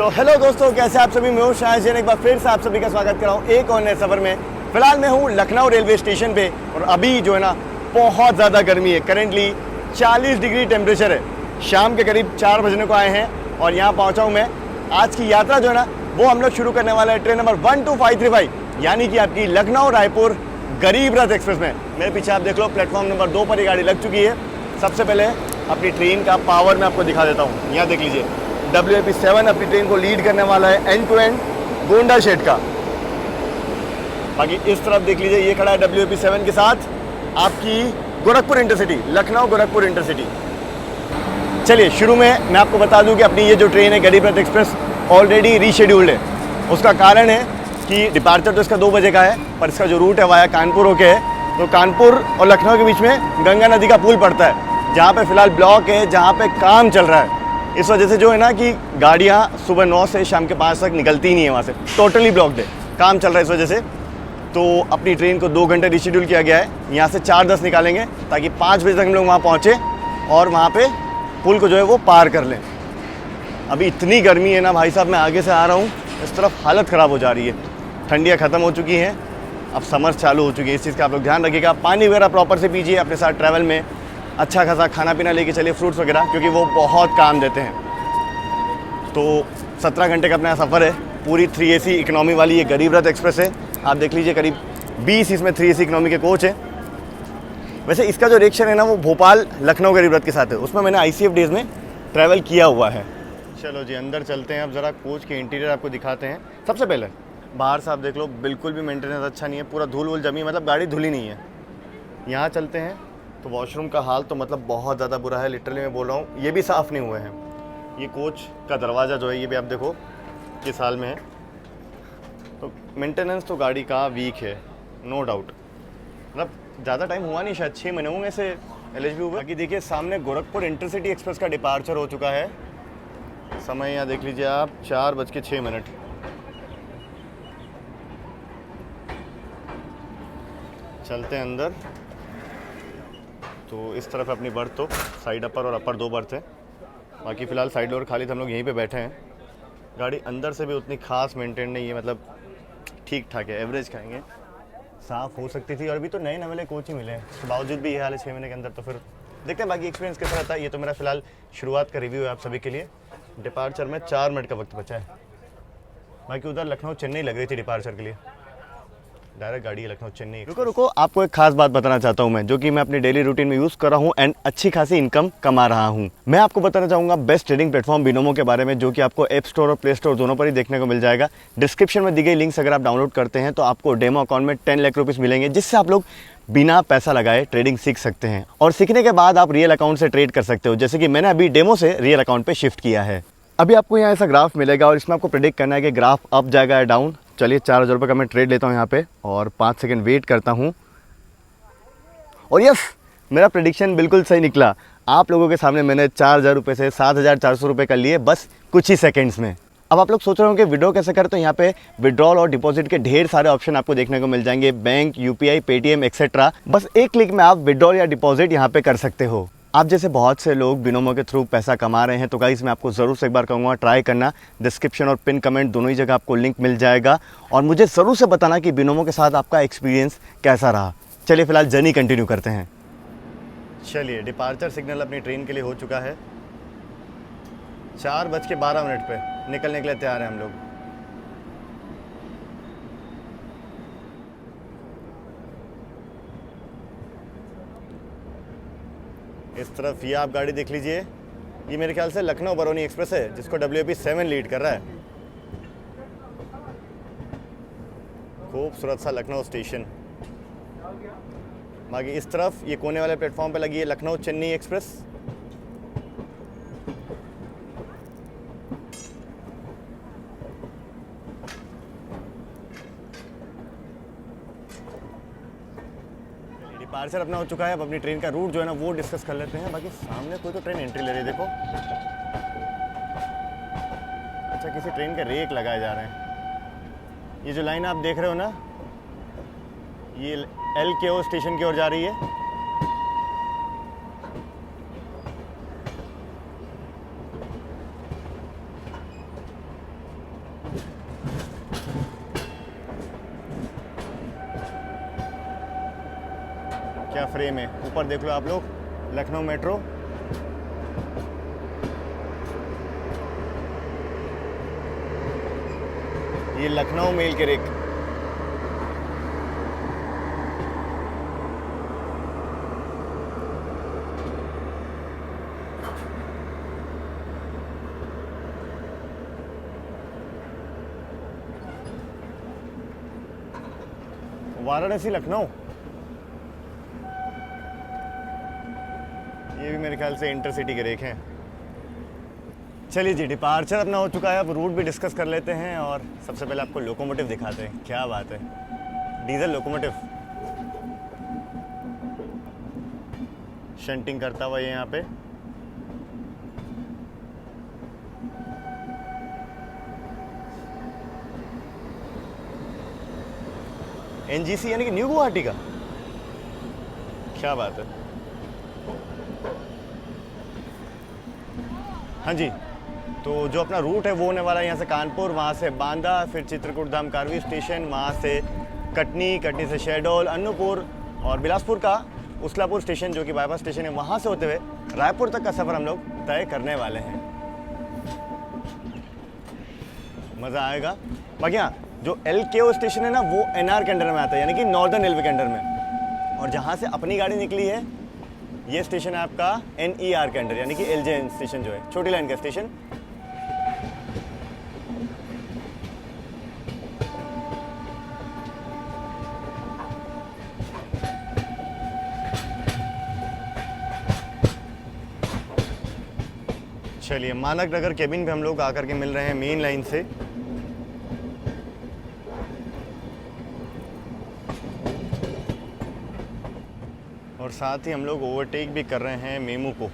तो हेलो दोस्तों, कैसे आप सभी। मैं हूं शायद जैन, एक बार फिर से आप सभी का स्वागत कर रहा हूं एक और नए सफ़र में। फिलहाल मैं हूं लखनऊ रेलवे स्टेशन पे और अभी जो है ना बहुत ज़्यादा गर्मी है। करेंटली 40 डिग्री टेम्परेचर है। शाम के करीब 4 बजने को आए हैं और यहाँ पहुँचा हूँ मैं। आज की यात्रा जो है ना वो हम लोग शुरू करने वाला है ट्रेन नंबर 12535, यानी कि आपकी लखनऊ रायपुर गरीब रथ एक्सप्रेस में। मेरे पीछे आप देख लो, प्लेटफॉर्म नंबर 2 पर ये गाड़ी लग चुकी है। सबसे पहले अपनी ट्रेन का पावर मैं आपको दिखा देता हूँ। यहाँ देख लीजिए, WAP7 अपनी ट्रेन को लीड करने वाला है end to end Gonda shed का। बाकी इस तरफ देख लीजिए, ये खड़ा है WAP7 के साथ आपकी गोरखपुर इंटरसिटी, लखनऊ गोरखपुर इंटरसिटी। चलिए शुरू में मैं आपको बता दूं कि अपनी ये जो ट्रेन है गरीब रथ एक्सप्रेस ऑलरेडी रीशेड्यूल्ड है। उसका कारण है कि डिपार्चर तो इसका 2 बजे का है, पर इसका जो रूट है वाया कानपुर होके है। तो कानपुर और लखनऊ के बीच में गंगा नदी का पुल पड़ता है, जहाँ पे फिलहाल ब्लॉक है, जहाँ पे काम चल रहा है। इस वजह से जो है ना कि गाड़ियाँ सुबह 9 से शाम के 5 तक निकलती ही नहीं है वहाँ से, टोटली ब्लॉक्ड है, काम चल रहा है इस वजह से। तो अपनी ट्रेन को 2 घंटे रिशेड्यूल किया गया है। यहाँ से 4:10 निकालेंगे ताकि 5 बजे तक हम लोग वहाँ पहुँचे और वहाँ पे पुल को जो है वो पार कर लें। अभी इतनी गर्मी है ना भाई साहब, मैं आगे से आ रहा हूँ, इस तरफ हालत ख़राब हो जा रही है। ठंडियाँ ख़त्म हो चुकी हैं, अब समर चालू हो चुकी है। इस चीज़ का आप लोग ध्यान रखिएगा। पानी वगैरह प्रॉपर से पीजिए, अपने साथ ट्रैवल में अच्छा खासा खाना पीना लेके चलिए, फ्रूट्स वगैरह, क्योंकि वो बहुत काम देते हैं। तो 17 घंटे का अपना सफ़र है। पूरी 3 AC इकनॉमी वाली ये गरीब रथ एक्सप्रेस है। आप देख लीजिए, करीब 20 इसमें 3 AC इकनॉमी के कोच है। वैसे इसका जो रिएक्शन है ना वो भोपाल लखनऊ गरीब रथ के साथ है, उसमें मैंने ICF डेज़ में ट्रैवल किया हुआ है। चलो जी अंदर चलते हैं, अब ज़रा कोच के इंटीरियर आपको दिखाते हैं। सबसे पहले बाहर से आप देख लो, बिल्कुल भी मेंटेनेंस अच्छा नहीं है, पूरा धूल वूल जमी, मतलब गाड़ी धुली नहीं है। यहाँ चलते हैं तो वॉशरूम का हाल तो मतलब बहुत ज़्यादा बुरा है, लिटरली मैं बोल रहा हूँ, ये भी साफ़ नहीं हुए हैं। ये कोच का दरवाज़ा जो है ये भी आप देखो किस हाल में है। तो मेंटेनेंस तो गाड़ी का वीक है, नो डाउट। मतलब ज़्यादा टाइम हुआ नहीं, शायद 6 महीने होंगे ऐसे LHB हुए। बाकी देखिए सामने गोरखपुर इंटरसिटी एक्सप्रेस का डिपार्चर हो चुका है। समय यहाँ देख लीजिए आप, 4:06। चलते हैं अंदर। तो इस तरफ अपनी बर्थ, तो साइड अपर और अपर 2 बर्थ है। बाकी फ़िलहाल साइड डोर खाली, तो हम लोग यहीं पे बैठे हैं। गाड़ी अंदर से भी उतनी खास मेंटेन नहीं है, मतलब ठीक ठाक है, एवरेज कहेंगे। साफ़ हो सकती थी, और अभी तो नए नवेले कोच ही मिले हैं, उसके बावजूद भी ये हाल है 6 महीने के अंदर। तो फिर देखते हैं बाकी एक्सपीरियंस कैसा रहता है। ये तो मेरा फ़िलहाल शुरुआत का रिव्यू है आप सभी के लिए। डिपार्चर में 4 मिनट का वक्त बचा है। बाकी उधर लखनऊ चेन्नई लग रही थी डिपार्चर के लिए, डायरेक्ट गाड़ी है लखनऊ चेन्नई। रुको आपको एक खास बात बताना चाहता हूं मैं, जो कि मैं अपनी डेली रूटीन में यूज़ कर रहा हूं एंड अच्छी खासी इनकम कमा रहा हूं। मैं आपको बताना चाहूँगा बेस्ट ट्रेडिंग प्लेटफॉर्म बिनोमो के बारे में, जो कि आपको ऐप स्टोर और प्ले स्टोर दोनों पर ही देखने को मिल जाएगा। डिस्क्रिप्शन में दी गई लिंक्स अगर आप डाउनलोड करते हैं तो आपको डेमो अकाउंट में 10 लाख रुपीज़ मिलेंगे, जिससे आप लोग बिना पैसा लगाए ट्रेडिंग सीख सकते हैं। और सीखने के बाद आप रियल अकाउंट से ट्रेड कर सकते हो, जैसे कि मैंने अभी डेमो से रियल अकाउंट पे शिफ्ट किया है। अभी आपको यहाँ ऐसा ग्राफ मिलेगा और इसमें आपको प्रेडिक्ट करना है कि ग्राफ अप जाएगा या डाउन। चलिए 4000 रुपये का मैं ट्रेड लेता हूँ यहाँ पे और 5 सेकंड वेट करता हूँ। और यस, मेरा प्रेडिक्शन बिल्कुल सही निकला। आप लोगों के सामने मैंने 4000 रुपये से 7400 रुपये कर लिए बस कुछ ही सेकंड्स में। अब आप लोग सोच रहे होंगे विड्रॉ कैसे करें, तो यहाँ पे विड्रॉल और डिपॉजिट के ढेर सारे ऑप्शन आपको देखने को मिल जाएंगे, बैंक, UPI, पेटीएम एक्सेट्रा। बस एक क्लिक में आप विड्रॉल या डिपॉजिट यहाँ पे कर सकते हो। आप जैसे बहुत से लोग बिनोमो के थ्रू पैसा कमा रहे हैं, तो गाइस मैं आपको ज़रूर से एक बार कहूँगा ट्राई करना। डिस्क्रिप्शन और पिन कमेंट दोनों ही जगह आपको लिंक मिल जाएगा और मुझे ज़रूर से बताना कि बिनोमो के साथ आपका एक्सपीरियंस कैसा रहा। चलिए फिलहाल जर्नी कंटिन्यू करते हैं। चलिए डिपार्चर सिग्नल अपनी ट्रेन के लिए हो चुका है। 4:12 पे निकलने के लिए तैयार हैं हम लोग। इस तरफ ये आप गाड़ी देख लीजिए, ये मेरे ख्याल से लखनऊ बरौनी एक्सप्रेस है, जिसको WAP7 लीड कर रहा है। खूबसूरत सा लखनऊ स्टेशन। बाकी इस तरफ ये कोने वाले प्लेटफॉर्म पे लगी है लखनऊ चेन्नई एक्सप्रेस। डिपार्चर अपना हो चुका है। अब अपनी ट्रेन का रूट जो है ना वो डिस्कस कर लेते हैं। बाकी सामने कोई तो ट्रेन एंट्री ले रही है, देखो। अच्छा, किसी ट्रेन के रेक लगाए जा रहे हैं। ये जो लाइन आप देख रहे हो ना, ये LKO स्टेशन की ओर जा रही है। क्या फ्रेम है, ऊपर देख लो आप लोग, लखनऊ मेट्रो। ये लखनऊ मेल के रेक। वाराणसी लखनऊ, ये भी मेरे ख्याल से इंटरसिटी के रेक हैं। चलिए जी, डिपार्चर अपना हो चुका है, अब रूट भी डिस्कस कर लेते हैं और सबसे पहले आपको लोकोमोटिव दिखाते हैं। क्या बात है, डीजल लोकोमोटिव शंटिंग करता हुआ ये यहाँ पे। एनजीसी यानी कि न्यू गुवाहाटी का, क्या बात है। हाँ जी, तो जो अपना रूट है वो होने वाला है यहाँ से कानपुर, वहाँ से बांदा, फिर चित्रकूट धाम कारवी स्टेशन, वहाँ से कटनी, कटनी से शहडोल, अनूपपुर और बिलासपुर का उसलापुर स्टेशन जो कि बाईपास स्टेशन है, वहाँ से होते हुए रायपुर तक का सफ़र हम लोग तय करने वाले हैं। मज़ा आएगा। बाकी हाँ, जो LKO स्टेशन है ना वो NR के अंडर में आता है, यानी कि नॉर्दर्न रेलवे के अंडर में। और जहाँ से अपनी गाड़ी निकली है ये स्टेशन है आपका NER के अंडर, यानी कि LJ स्टेशन जो है, छोटी लाइन का स्टेशन। चलिए, मानक नगर केबिन पे हम लोग आकर के मिल रहे हैं मेन लाइन से। और साथ ही हम लोग ओवरटेक भी कर रहे हैं मेमू को।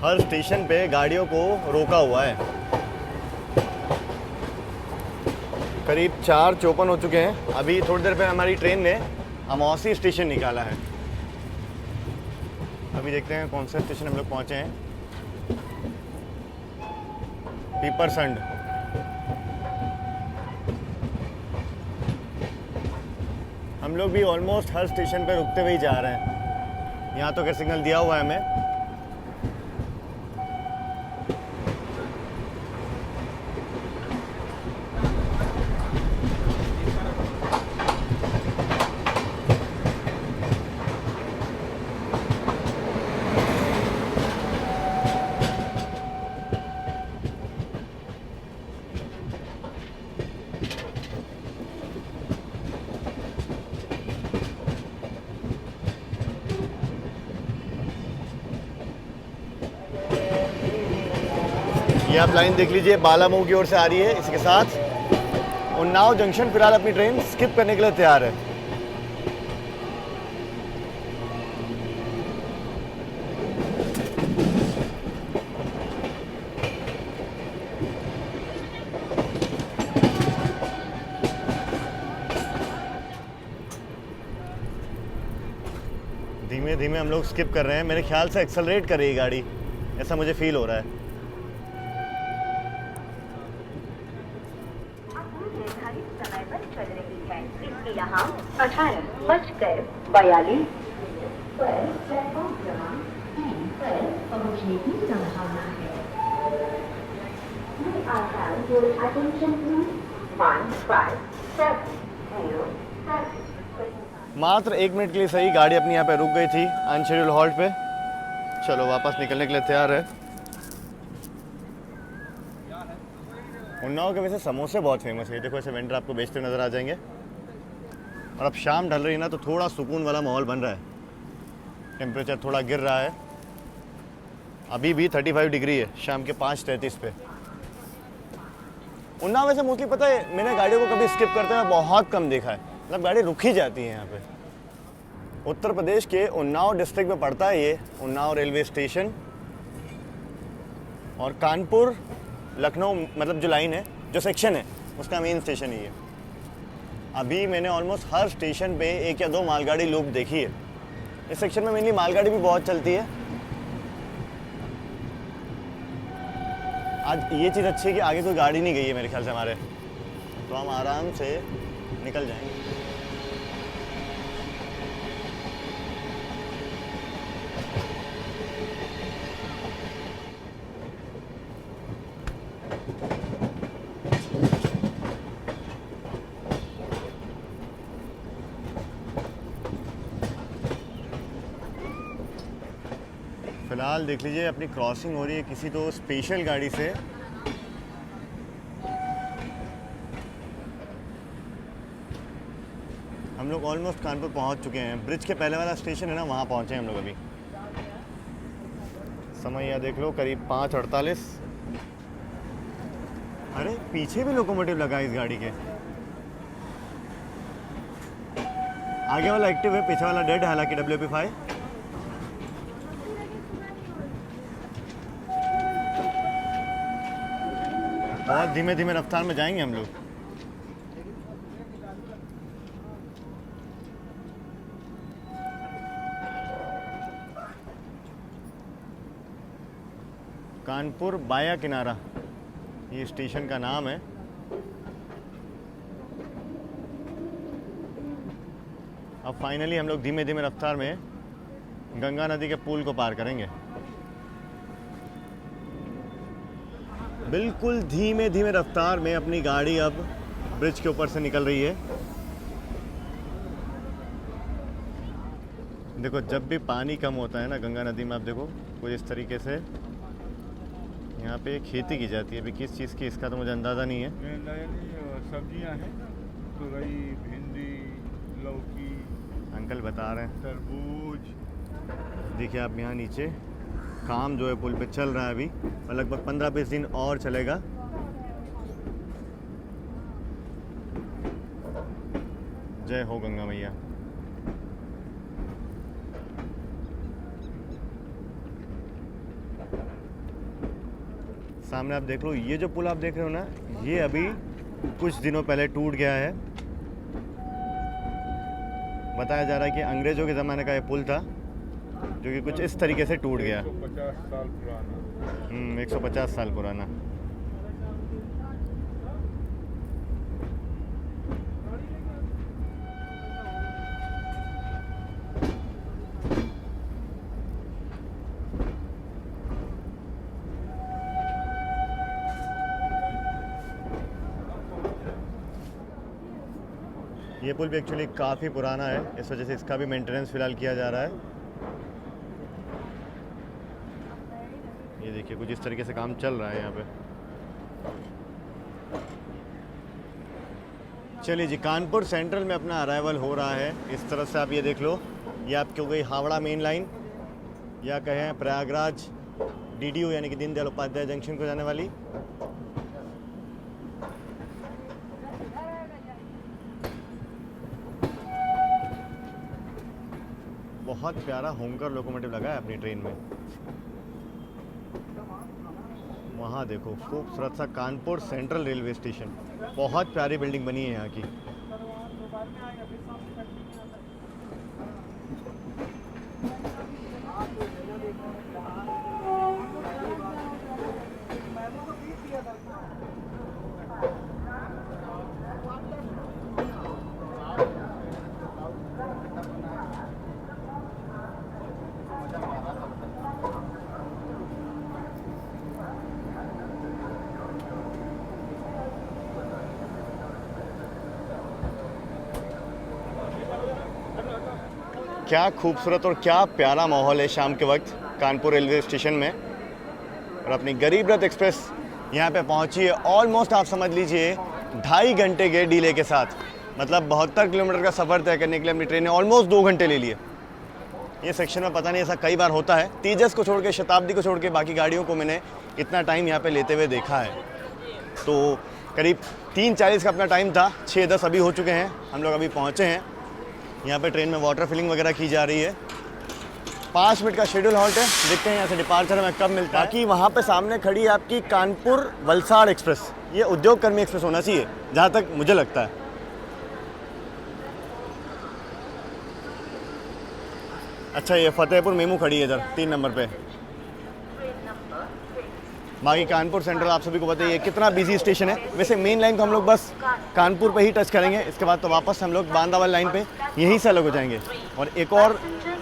हर स्टेशन पे गाड़ियों को रोका हुआ है। करीब 4:54 हो चुके हैं। अभी थोड़ी देर पे हमारी ट्रेन ने अमौसी स्टेशन निकाला है। अभी देखते हैं कौन सा स्टेशन हम लोग पहुँचे हैं। पीपरसंड। हम लोग भी ऑलमोस्ट हर स्टेशन पे रुकते हुए ही जा रहे हैं। यहाँ तो क्या सिग्नल दिया हुआ है हमें। ये आप लाइन देख लीजिए, बालामऊ की ओर से आ रही है। इसके साथ उन्नाव जंक्शन फिलहाल अपनी ट्रेन स्किप करने के लिए तैयार है। धीमे धीमे हम लोग स्किप कर रहे हैं। मेरे ख्याल से एक्सेलरेट कर रही है गाड़ी, ऐसा मुझे फील हो रहा है। यहाँ 18:42 पर प्लेटफॉर्म क्रमांक 3 पर पहुँचने की संभावना है। मात्र 1 मिनट के लिए सही गाड़ी अपनी यहाँ पे रुक गई थी अनशेड्यूल हॉल्ट पे। चलो वापस निकलने के लिए तैयार है। उन्नाव के वैसे समोसे बहुत फेमस है। देखो ऐसे वेंडर आपको बेचते नजर आ जाएंगे। और अब शाम ढल रही है ना, तो थोड़ा सुकून वाला माहौल बन रहा है। टेम्परेचर थोड़ा गिर रहा है। अभी भी 35 डिग्री है शाम के 5:33 पे। उन्नाव वैसे मोस्टली पता है, मैंने गाड़ियों को कभी स्किप करते हुए बहुत कम देखा है। मतलब गाड़ी रुक ही जाती है यहाँ पे। उत्तर प्रदेश के उन्नाव डिस्ट्रिक्ट में पड़ता है ये उन्नाव रेलवे स्टेशन। और कानपुर लखनऊ मतलब जो लाइन है, जो सेक्शन है, उसका मेन स्टेशन ही है। अभी मैंने ऑलमोस्ट हर स्टेशन पे 1 या 2 मालगाड़ी लूप देखी है। इस सेक्शन में मेनली मालगाड़ी भी बहुत चलती है। आज ये चीज़ अच्छी है कि आगे कोई गाड़ी नहीं गई है मेरे ख्याल से हमारे, तो हम आराम से निकल जाएंगे। फिलहाल देख लीजिए अपनी क्रॉसिंग हो रही है किसी तो स्पेशल गाड़ी से। हम लोग ऑलमोस्ट कानपुर पहुंच चुके हैं। ब्रिज के पहले वाला स्टेशन है ना, वहाँ पहुँचे हैं हम लोग अभी। समय यह देख लो करीब 5:48। अरे पीछे भी लोकोमोटिव लगा है इस गाड़ी के। आगे वाला एक्टिव है, पीछे वाला डेड है हालांकि WP5। बहुत धीमे धीमे रफ्तार में जाएंगे हम लोग। कानपुर बाया किनारा ये स्टेशन का नाम है। अब फाइनली हम लोग धीमे धीमे रफ्तार में गंगा नदी के पुल को पार करेंगे। बिल्कुल धीमे धीमे रफ्तार में अपनी गाड़ी अब ब्रिज के ऊपर से निकल रही है। देखो जब भी पानी कम होता है ना गंगा नदी में, आप देखो कुछ इस तरीके से यहाँ पे खेती की जाती है। अभी किस चीज़ की इसका तो मुझे अंदाज़ा नहीं है। सब्जियाँ हैं, तुरई, भिंडी, लौकी, अंकल बता रहे हैं तरबूज। देखिए आप यहाँ नीचे काम जो है पुल पे चल रहा है अभी, और लगभग 15-20 दिन और चलेगा। जय हो गंगा मैया। सामने आप देख लो, ये जो पुल आप देख रहे हो ना, ये अभी कुछ दिनों पहले टूट गया है। बताया जा रहा है कि अंग्रेजों के ज़माने का ये पुल था जो कि कुछ इस तरीके से टूट गया। 150 साल पुराना। 150 साल पुराना। ये पुल भी एक्चुअली काफ़ी पुराना है, इस वजह से इसका भी मेंटेनेंस फ़िलहाल किया जा रहा है। ये देखिए कुछ इस तरीके से काम चल रहा है यहाँ पे। चलिए जी, कानपुर सेंट्रल में अपना अराइवल हो रहा है। इस तरफ से आप ये देख लो, ये आपकी हो गई हावड़ा मेन लाइन, या कहें प्रयागराज DDU यानी कि दीनदयाल उपाध्याय जंक्शन को जाने वाली। बहुत प्यारा होमकर लोकोमोटिव लगा है अपनी ट्रेन में। वहाँ देखो खूबसूरत सा कानपुर सेंट्रल रेलवे स्टेशन, बहुत प्यारी बिल्डिंग बनी है यहाँ की। क्या खूबसूरत और क्या प्यारा माहौल है शाम के वक्त कानपुर रेलवे स्टेशन में। और अपनी गरीब रथ एक्सप्रेस यहाँ पे पहुँची है। ऑलमोस्ट आप समझ लीजिए 2.5 घंटे के डिले के साथ, मतलब 72 किलोमीटर का सफ़र तय करने के लिए अपनी ट्रेन ने ऑलमोस्ट 2 घंटे ले लिए। ये सेक्शन में पता नहीं ऐसा कई बार होता है। तेजस को छोड़ के, शताब्दी को छोड़ के बाकी गाड़ियों को मैंने इतना टाइम यहाँ पे लेते हुए देखा है। तो करीब 3:40 का अपना टाइम था, 6:10 अभी हो चुके हैं, हम लोग अभी पहुँचे हैं। यहाँ पे ट्रेन में वाटर फिलिंग वगैरह की जा रही है। 5 मिनट का शेड्यूल हॉल्ट है, देखते हैं यहाँ से डिपार्चर हमें कब मिलता है। बाकी वहाँ पे सामने खड़ी है आपकी कानपुर वलसाड़ एक्सप्रेस, ये उद्योग कर्मी एक्सप्रेस होना चाहिए जहाँ तक मुझे लगता है। अच्छा, ये फतेहपुर मेमू खड़ी है इधर 3 नंबर पे। बाकी कानपुर सेंट्रल आप सभी को पता ही है कितना बिजी स्टेशन है। वैसे मेन लाइन को हम लोग बस कानपुर पे ही टच करेंगे, इसके बाद तो वापस हम लोग बांदावल लाइन पे यहीं से अलग हो जाएंगे। और एक और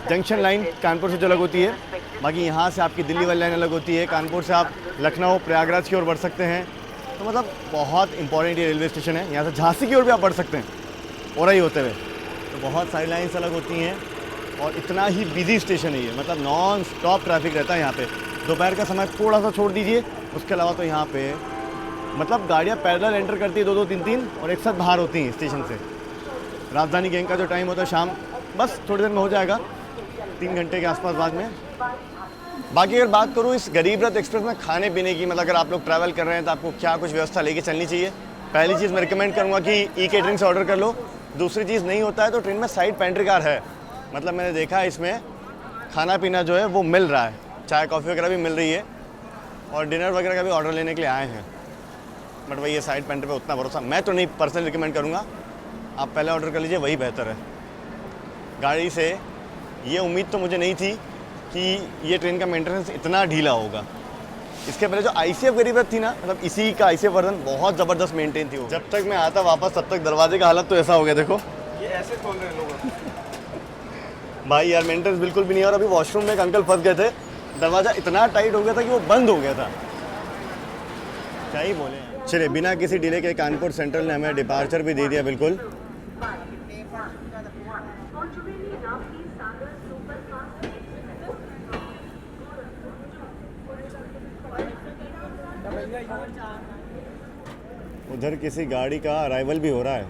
जंक्शन लाइन कानपुर से जो अलग होती है, बाकी यहाँ से आपकी दिल्ली वाली लाइन अलग होती है। कानपुर से आप लखनऊ प्रयागराज की ओर बढ़ सकते हैं। तो मतलब बहुत इंपॉर्टेंट ये रेलवे स्टेशन है। यहाँ से झांसी की ओर भी आप बढ़ सकते हैं और ही होते हुए। तो बहुत सारी लाइन्स अलग होती हैं और इतना ही बिजी स्टेशन है ये, मतलब नॉन स्टॉप ट्रैफिक रहता है यहाँ पे। दोपहर का समय थोड़ा सा छोड़ दीजिए, उसके अलावा तो यहाँ पे मतलब गाड़ियाँ पैदल एंटर करती है 2-2, 3-3 और एक साथ बाहर होती हैं स्टेशन से। राजधानी गैंग का जो टाइम होता है शाम, बस थोड़ी देर में हो जाएगा, 3 घंटे के आसपास बाद में। बाकी अगर बात करूँ इस गरीब रथ एक्सप्रेस में खाने पीने की, मतलब अगर आप लोग ट्रैवल कर रहे हैं तो आपको क्या कुछ व्यवस्था लेके चलनी चाहिए। पहली चीज़ मैं रिकमेंड करूँगा कि ई-केटरिंग से ऑर्डर कर लो। दूसरी चीज़ नहीं होता है तो ट्रेन में साइड पेंट्री कार है, मतलब मैंने देखा है इसमें खाना पीना जो है वो मिल रहा है, चाय कॉफ़ी वगैरह भी मिल रही है और डिनर वगैरह का भी ऑर्डर लेने के लिए आए हैं। बट वही ये साइड पेंट्री पे उतना भरोसा मैं तो नहीं पर्सनली रिकमेंड करूँगा, आप पहले ऑर्डर कर लीजिए, वही बेहतर है। गाड़ी से ये उम्मीद तो मुझे नहीं थी कि ये ट्रेन का मेंटेनेंस इतना ढीला होगा। इसके पहले जो ICF गरीब रथ थी ना, मतलब इसी का ICF वर्जन बहुत ज़बरदस्त मेंटेन थी वो। जब तक मैं आता वापस तब तक दरवाजे का हालत तो ऐसा हो गया, देखो ये ऐसे खोल रहे हैं लोग। भाई यार मेंटेनेंस बिल्कुल भी नहीं है। और अभी वॉशरूम में एक अंकल फंस गए थे, दरवाज़ा इतना टाइट हो गया था कि वो बंद हो गया था, क्या ही बोले। चलिए, बिना किसी डिले के कानपुर सेंट्रल ने हमें डिपार्चर भी दे दिया बिल्कुल। उधर किसी गाड़ी का अराइवल भी हो रहा है।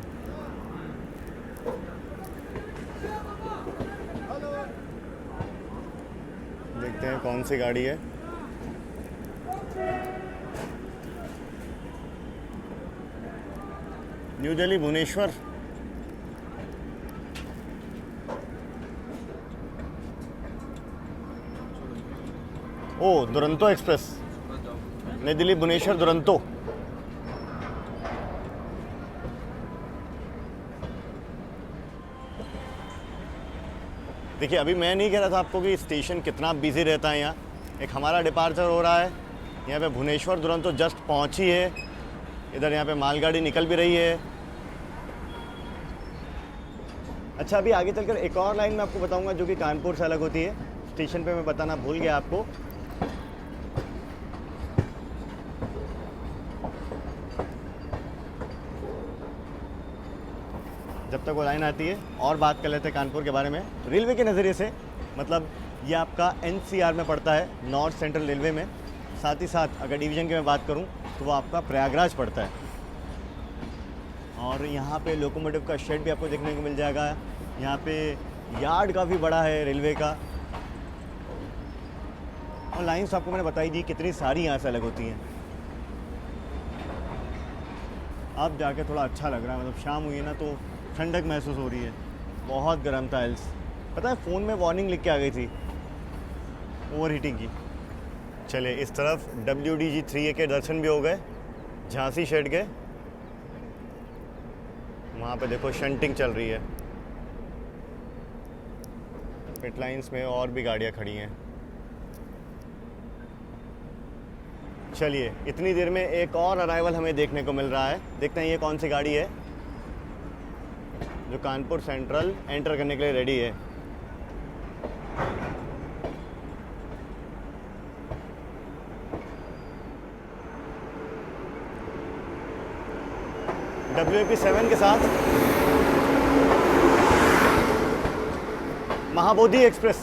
देखते हैं कौन सी गाड़ी है। न्यू दिल्ली भुवनेश्वर। ओ, दुरंतो एक्सप्रेस, नई दिल्ली भुवनेश्वर दुरंतो। देखिए, अभी मैं नहीं कह रहा था आपको कि स्टेशन कितना बिजी रहता है यहाँ। एक हमारा डिपार्चर हो रहा है, यहाँ पे भुवनेश्वर दुरंतो जस्ट पहुँची है। इधर यहाँ पे मालगाड़ी निकल भी रही है। अच्छा, अभी आगे चलकर एक और लाइन मैं आपको बताऊंगा जो कि कानपुर से अलग होती है। स्टेशन पे मैं बताना भूल गया आपको। जब तक वो लाइन आती है और बात कर लेते हैं कानपुर के बारे में रेलवे के नज़रिए से। मतलब ये आपका NCR में पड़ता है, नॉर्थ सेंट्रल रेलवे में। साथ ही साथ अगर डिवीज़न की मैं बात करूं तो वो आपका प्रयागराज पड़ता है। और यहाँ पे लोकोमोटिव का शेड भी आपको देखने को मिल जाएगा। यहाँ पे यार्ड काफ़ी बड़ा है रेलवे का। और लाइन्स आपको मैंने बताई दी कितनी सारी यहाँ से अलग होती हैं। अब जाके थोड़ा अच्छा लग रहा है, मतलब शाम हुई है ना तो ठंडक महसूस हो रही है। बहुत गर्म था एल्स, पता है फ़ोन में वार्निंग लिख के आ गई थी ओवर हीटिंग की। चले, इस तरफ WDG 3A के दर्शन भी हो गए झांसी शेड के। वहाँ पे देखो शंटिंग चल रही है। पिट लाइन्स में और भी गाड़ियाँ खड़ी हैं। चलिए, इतनी देर में एक और अराइवल हमें देखने को मिल रहा है। देखते हैं ये कौन सी गाड़ी है जो कानपुर सेंट्रल एंटर करने के लिए रेडी है। WAP7 के साथ महाबोधि एक्सप्रेस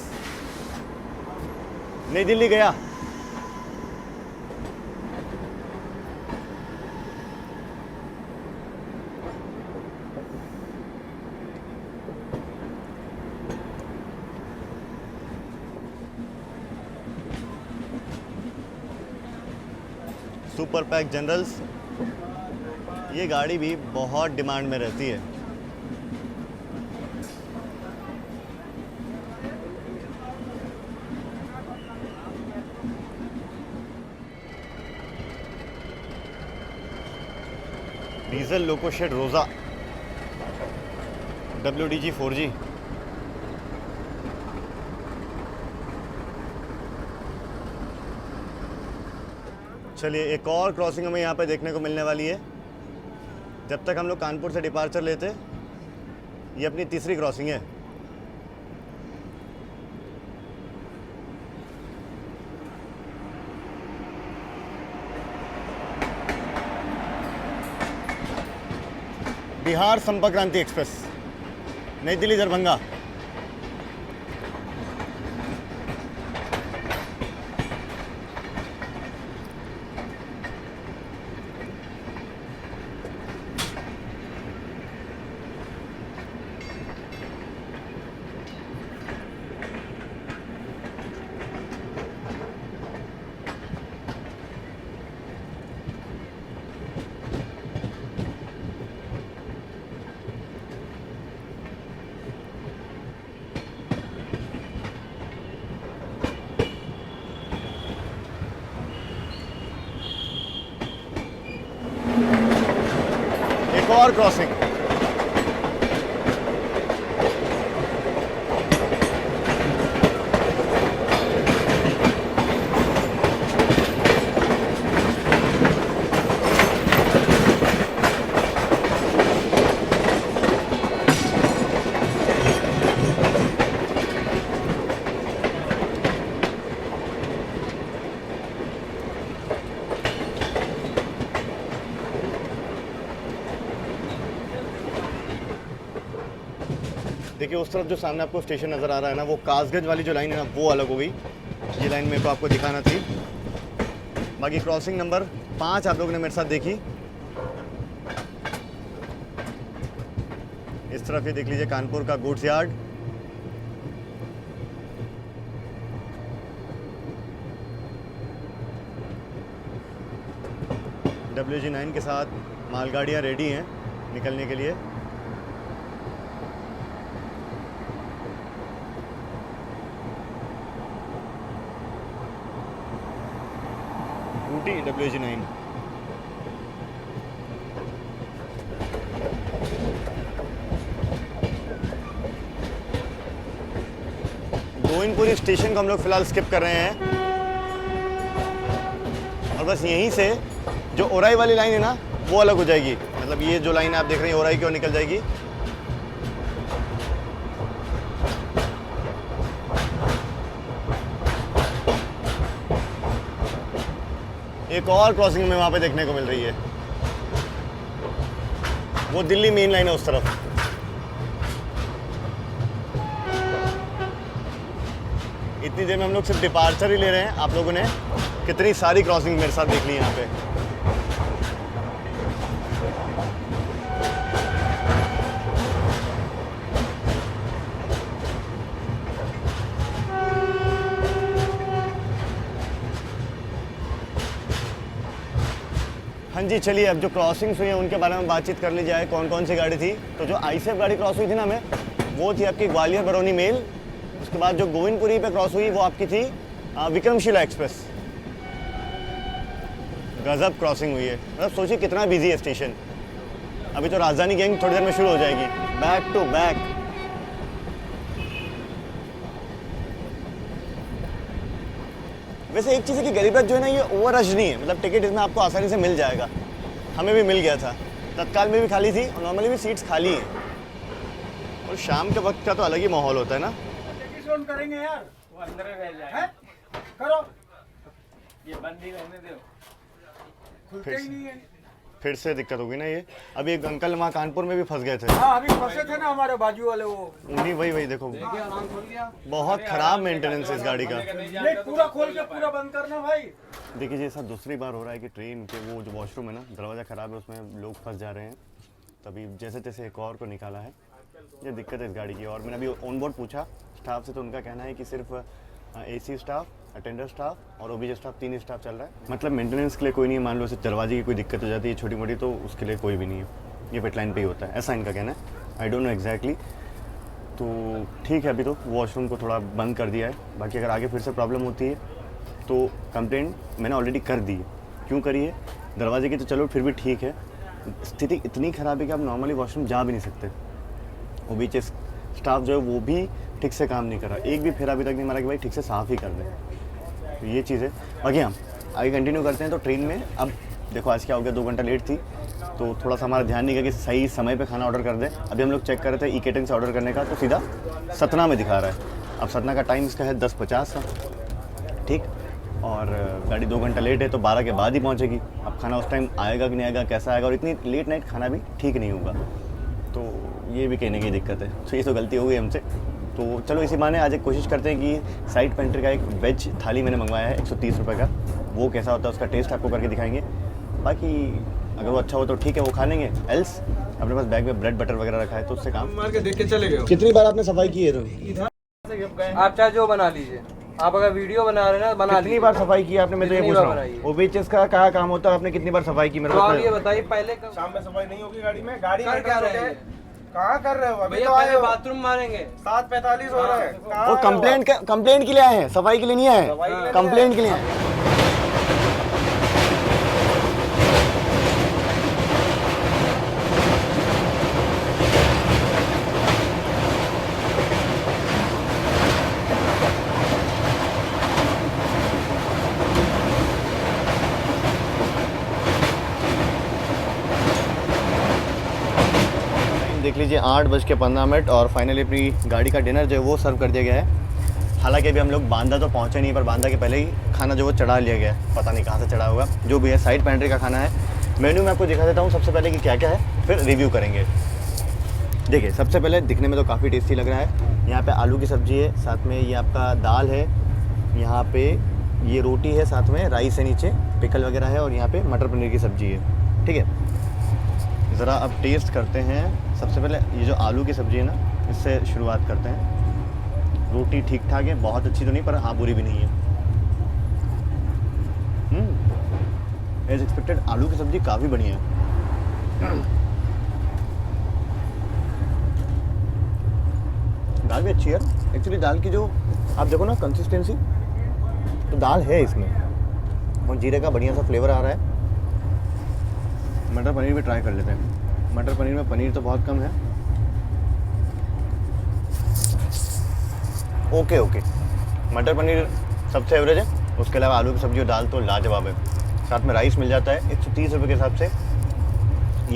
नई दिल्ली गया। सुपर पैक जनरल्स, ये गाड़ी भी बहुत डिमांड में रहती है। डीजल लोको शेड रोज़ा WDG 4G। चलिए एक और क्रॉसिंग हमें यहाँ पे देखने को मिलने वाली है। जब तक हम लोग कानपुर से डिपार्चर लेते, ये अपनी तीसरी क्रॉसिंग है। बिहार संपर्क क्रांति एक्सप्रेस, नई दिल्ली दरभंगा। एक और क्रॉसिंग। देखिए उस तरफ जो सामने आपको स्टेशन नज़र आ रहा है ना, वो कासगंज वाली जो लाइन है ना, वो अलग हो गई। ये लाइन मेरे को आपको दिखाना थी। बाकी क्रॉसिंग नंबर 5 आप लोगों ने मेरे साथ देखी। इस तरफ ये देख लीजिए कानपुर का गुड्स यार्ड। WG9 के साथ मालगाड़ियाँ रेडी हैं निकलने के लिए। WG9 गोविंदपुरी स्टेशन को हम लोग फिलहाल स्किप कर रहे हैं और बस यहीं से जो ओराई वाली लाइन है ना, वो अलग हो जाएगी। मतलब ये जो लाइन आप देख रहे हैं ओराई की ओर निकल जाएगी। एक और क्रॉसिंग हमें वहाँ पे देखने को मिल रही है, वो दिल्ली मेन लाइन है उस तरफ। इतनी देर में हम लोग सिर्फ डिपार्चर ही ले रहे हैं। आप लोगों ने कितनी सारी क्रॉसिंग मेरे साथ देख ली यहाँ पे। हाँ जी, चलिए अब जो क्रॉसिंग्स हुई हैं उनके बारे में बातचीत कर ली जाए। कौन कौन सी गाड़ी थी? तो जो ICF गाड़ी क्रॉस हुई थी ना हमें, वो थी आपकी ग्वालियर बरौनी मेल। उसके बाद जो गोविंदपुरी पे क्रॉस हुई वो आपकी थी विक्रमशिला एक्सप्रेस। गजब क्रॉसिंग हुई है। मतलब सोचिए कितना बिजी है स्टेशन। अभी तो राजधानी गैंग थोड़ी देर में शुरू हो जाएगी, बैक टू बैक। वैसे एक चीज़ है कि गरीबरथ जो है ना, ये ओवर रश नहीं है। मतलब टिकट इसमें आपको आसानी से मिल जाएगा। हमें भी मिल गया था, तत्काल में भी खाली थी और नॉर्मली भी सीट्स खाली हैं। और शाम के वक्त का तो अलग ही माहौल होता है ना। करेंगे यार, वो अंदर रह जाए। करो, ये बंद ही रहने दो, खुलते ही नहीं है। फिर से दिक्कत होगी ना ये। अभी एक अंकल वहाँ कानपुर में भी फंस गए थे। हाँ, अभी फंसे थे ना हमारे बाजू वाले, वो उन्हीं वही देखो, बहुत खराब मेंटेनेंस है इस गाड़ी का। नहीं, पूरा खोल के पूरा बंद करना भाई। देखिए ये सब दूसरी बार हो रहा है कि ट्रेन के वो जो वॉशरूम है ना, दरवाज़ा ख़राब है, उसमें लोग फंस जा रहे हैं। तभी जैसे तैसे एक और को निकाला है। ये दिक्कत है इस गाड़ी की। और मैंने अभी ऑन बोर्ड पूछा स्टाफ से, तो उनका कहना है कि सिर्फ AC स्टाफ, अटेंडर स्टाफ और OBJ स्टाफ, 3 ही स्टाफ चल रहा है। मतलब मेंटेनेंस के लिए कोई नहीं है। मान लो सिर्फ दरवाजे की कोई दिक्कत हो जाती है छोटी मोटी, तो उसके लिए कोई भी नहीं है। ये पिट लाइन पे ही होता है, ऐसा इनका कहना है। I don't know exactly. तो ठीक है, अभी तो वॉशरूम को थोड़ा बंद कर दिया है। बाकी अगर आगे फिर से प्रॉब्लम होती है तो कंप्लेंट मैंने ऑलरेडी कर दी है। क्यों करी है? दरवाजे की तो चलो फिर भी ठीक है, स्थिति इतनी ख़राब है कि आप नॉर्मली वॉशरूम जा भी नहीं सकते। वो बीच स्टाफ जो है वो भी ठीक से काम नहीं कर रहा, एक भी फेरा अभी तक नहीं मारा कि भाई ठीक से साफ़ ही कर दें। तो ये चीज़ है। बाकी हम आगे कंटिन्यू करते हैं। तो ट्रेन में अब देखो आज क्या हो गया, 2 घंटा लेट थी तो थोड़ा सा हमारा ध्यान नहीं गया कि सही समय पे खाना ऑर्डर कर दें। अभी हम लोग चेक कर रहे थे ई-केटरिंग से ऑर्डर करने का, तो सीधा सतना में दिखा रहा है। अब सतना का टाइम इसका है 10:50 का, ठीक। और गाड़ी 2 घंटा लेट है तो 12 के बाद ही पहुंचेगी। अब खाना उस टाइम आएगा कि नहीं आएगा, कैसा आएगा, और इतनी लेट नाइट खाना भी ठीक नहीं होगा। तो ये भी कहने की दिक्कत है। तो ये तो गलती हो गई हमसे। तो चलो इसी बहाने आज एक कोशिश करते हैं कि साइड पेंट्री का एक वेज थाली मैंने मंगवाया है 130 रुपये का, वो कैसा होता है उसका टेस्ट आपको करके दिखाएंगे। बाकी अगर वो अच्छा हो तो ठीक है, वो खा लेंगे। एल्स अपने पास बैग में ब्रेड बटर वगैरह रखा है तो उससे काम मार के देख के चले गए। कितनी बार आपने सफाई की है? तो इधर से जब गए आप चाहे जो बना लीजिए, आप अगर वीडियो बना रहे हैं ना बना कितनी लीजिए। बार सफाई की आपने? मैं तो ये कितनी पूछ बार रहा हूँ। बनाई है? वो बीचेस का क्या काम होता है, आपने कितनी बार सफाई की? मेरे तो को आप ये बताइए पहले शाम में सफाई नहीं होगी गाड़ी में? गाड़ी कर में क्या रहे हैं? कहाँ कर रहे हो? अभी भैया तो आए पहले हो। बाथरूम मारेंगे। 7:45 हो रहा है। कहाँ वो आए हो? कंप्लेंट के लिए आए हैं, सफाई के लिए नहीं आए सफाई के लिए हैं। नहीं कंप्लेंट के लिए आए हैं। देख लीजिए 8:15 और फाइनली अपनी गाड़ी का डिनर जो है वो सर्व कर दिया गया है। हालांकि अभी हम लोग बांदा तो पहुंचे नहीं, पर बांदा के पहले ही खाना जो वो चढ़ा लिया गया है। पता नहीं कहाँ से चढ़ा होगा, जो भी है साइड पेंट्री का खाना है। मेन्यू में आपको दिखा देता हूँ सबसे पहले कि क्या क्या है, फिर रिव्यू करेंगे। देखिए सबसे पहले दिखने में तो काफ़ी टेस्टी लग रहा है। यहाँ पे आलू की सब्ज़ी है, साथ में ये आपका दाल है, यहाँ पे ये रोटी है, साथ में राइस है, नीचे पिकल वगैरह है, और यहाँ पे मटर पनीर की सब्ज़ी है। ठीक है, ज़रा अब टेस्ट करते हैं। सबसे पहले ये जो आलू की सब्ज़ी है ना, इससे शुरुआत करते हैं। रोटी ठीक ठाक है, बहुत अच्छी तो नहीं, पर हाँ बुरी भी नहीं है। एज एक्सपेक्टेड आलू की सब्ज़ी काफ़ी बढ़िया है। दाल भी अच्छी है एक्चुअली। दाल की जो आप देखो ना कंसिस्टेंसी, तो दाल है इसमें, और जीरे का बढ़िया सा फ्लेवर आ रहा है। मटर पनीर भी ट्राई कर लेते हैं। मटर पनीर में पनीर तो बहुत कम है। ओके मटर पनीर सबसे एवरेज है। उसके अलावा आलू की सब्ज़ी और दाल तो लाजवाब है। साथ में राइस मिल जाता है 130 रुपये के हिसाब से।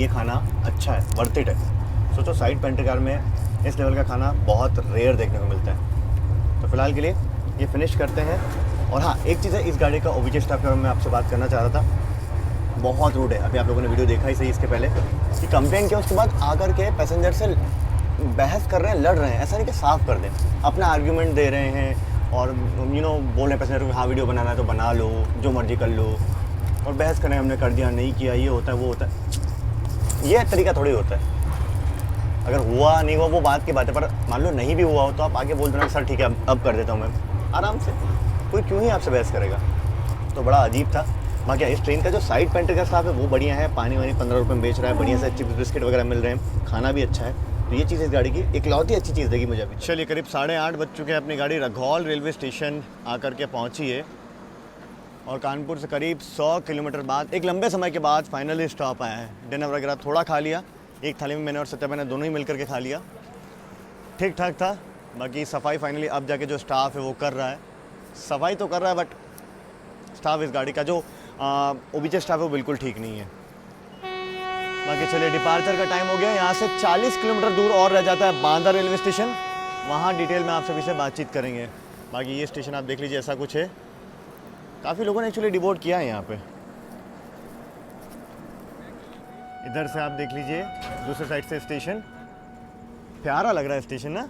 ये खाना अच्छा है, वर्थ इट है। सोचो साइड पेंट्री कार में इस लेवल का खाना बहुत रेयर देखने को मिलता है। तो फिलहाल के लिए ये फिनिश करते हैं। और हाँ, एक चीज़ है, इस गाड़ी का ओबीजे स्टाफ के बारे में मैं आपसे बात करना चाह रहा था। बहुत रूड है। अभी आप लोगों ने वीडियो देखा ही सही इसके पहले कि कंप्लेन किया, उसके बाद आकर के पैसेंजर से बहस कर रहे हैं, लड़ रहे हैं। ऐसा नहीं कि साफ़ कर दें, अपना आर्ग्यूमेंट दे रहे हैं और बोल रहे हैं पैसेंजर को हाँ वीडियो बनाना है तो बना लो, जो मर्जी कर लो, और बहस करें हमने कर दिया, नहीं किया, ये होता है वो होता है। ये तरीका थोड़ी होता है। अगर हुआ नहीं हुआ वो बात की बात है, पर मान लो नहीं भी हुआ हो तो आप आगे बोल देना सर ठीक है अब कर देता हूँ मैं, आराम से। कोई क्यों ही आपसे बहस करेगा। तो बड़ा अजीब था। बाकी इस ट्रेन का जो साइड पेंट्री का स्टाफ है वो बढ़िया है। पानी वानी 15 रुपये में बेच रहा है, बढ़िया से चिप्स बिस्किट वगैरह मिल रहे हैं, खाना भी अच्छा है। तो ये चीज़ इस गाड़ी की इकलौती अच्छी चीज़ देगी मुझे अभी। चलिए करीब 8:30 बज चुके हैं। अपनी गाड़ी रघौल रेलवे स्टेशन आकर के पहुँची है, और कानपुर से करीब 100 किलोमीटर बाद एक लंबे समय के बाद फाइनली स्टॉप आया है। डिनर वगैरह थोड़ा खा लिया, एक थाली में मैंने और सत्या मैंने दोनों ही मिल करके खा लिया, ठीक ठाक था। बाकी सफाई फाइनली अब जाके जो स्टाफ है वो कर रहा है, सफाई तो कर रहा है, बट स्टाफ इस गाड़ी का जो ओबीजे स्टाफ है वो बिल्कुल ठीक नहीं है। बाकी चलिए डिपार्चर का टाइम हो गया। यहाँ से 40 किलोमीटर दूर और रह जाता है बांदा रेलवे स्टेशन। वहाँ डिटेल में आप सभी से बातचीत करेंगे। बाकी ये स्टेशन आप देख लीजिए, ऐसा कुछ है। काफ़ी लोगों ने एक्चुअली डिवोट किया है यहाँ पे। इधर से आप देख लीजिए दूसरे साइड से स्टेशन, प्यारा लग रहा है स्टेशन ना।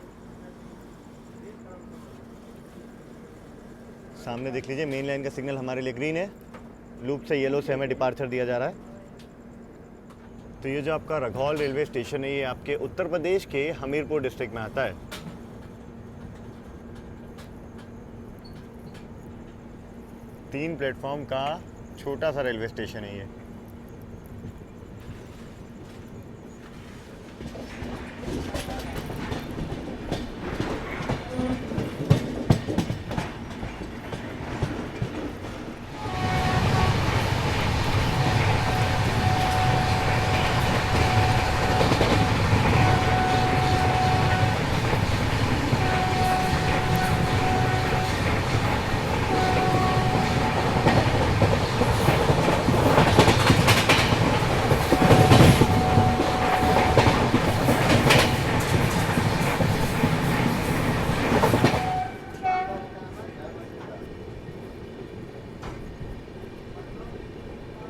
सामने देख लीजिए मेन लाइन का सिग्नल हमारे लिए ग्रीन है, लूप से येलो से हमें डिपार्चर दिया जा रहा है। तो ये जो आपका रघौल रेलवे स्टेशन है ये आपके उत्तर प्रदेश के हमीरपुर डिस्ट्रिक्ट में आता है। तीन प्लेटफॉर्म का छोटा सा रेलवे स्टेशन है ये।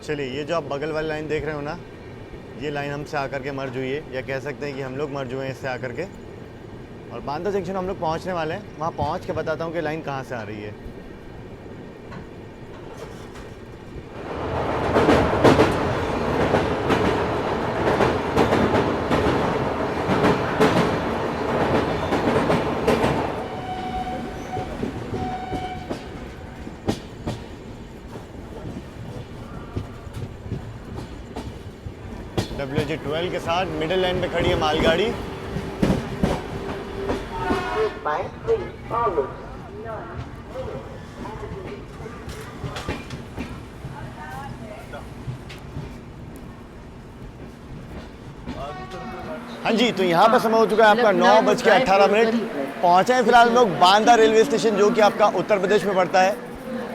चलिए, ये जो आप बगल वाली लाइन देख रहे हो ना, ये लाइन हमसे आकर के मर्ज हुई है, या कह सकते हैं कि हम लोग मर्ज हुए हैं इससे आकर के। और बांदा जंक्शन हम लोग पहुंचने वाले हैं, वहाँ पहुंच के बताता हूँ कि लाइन कहाँ से आ रही है। WG12 के साथ मिडिल लाइन पे खड़ी है मालगाड़ी। by 3 follows. हाँ जी, तो यहाँ पर समय हो चुका है आपका 9:18। पहुँचे हैं फिलहाल हम लोग बांदा रेलवे स्टेशन, जो कि आपका उत्तर प्रदेश में पड़ता है।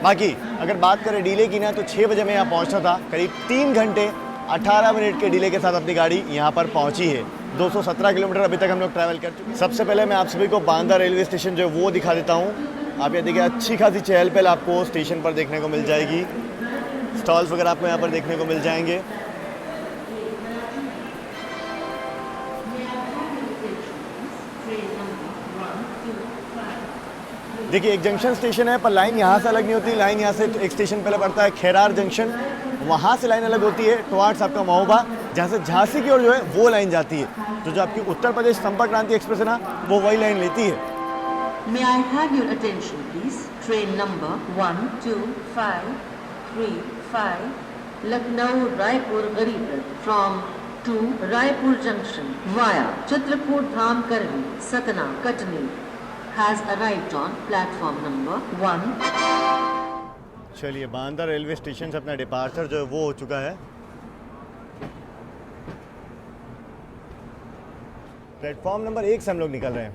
बाकी अगर बात करें डिले की ना, तो 6 बजे में यहाँ पहुँचना था। करीब 3 घंटे 18 मिनट के डिले के साथ अपनी गाड़ी यहाँ पर पहुँची है। 217 किलोमीटर अभी तक हम लोग ट्रैवल कर चुके हैं। सबसे पहले मैं आप सभी को बांदा रेलवे स्टेशन जो है वो दिखा देता हूँ। आप ये देखिए, अच्छी खासी चहल पहल आपको स्टेशन पर देखने को मिल जाएगी। स्टॉल्स वगैरह आपको यहाँ पर देखने को मिल जाएंगे। देखिए, एक जंक्शन स्टेशन है, पर लाइन यहाँ से अलग नहीं होती। लाइन यहाँ से एक स्टेशन पहले पड़ता है खेरार जंक्शन, वहाँ से लाइन अलग होती है टुवार्ड्स आपका महोबा, जहाँ से झांसी की ओर जो है वो लाइन जाती है। तो जो आपकी उत्तर प्रदेश संपर्क क्रांति एक्सप्रेस है ना, वो वही लाइन लेती है। May I have your attention, please? Train number 12535 Lucknow Raipur Garib Rath from to Raipur Junction via Chitrakoot Dham Karvi Satna Katni has arrived on platform number 1. चलिए, बांदा रेलवे स्टेशन से अपना departure जो है वो हो चुका है। प्लेटफॉर्म नंबर 1 से हम लोग निकल रहे हैं।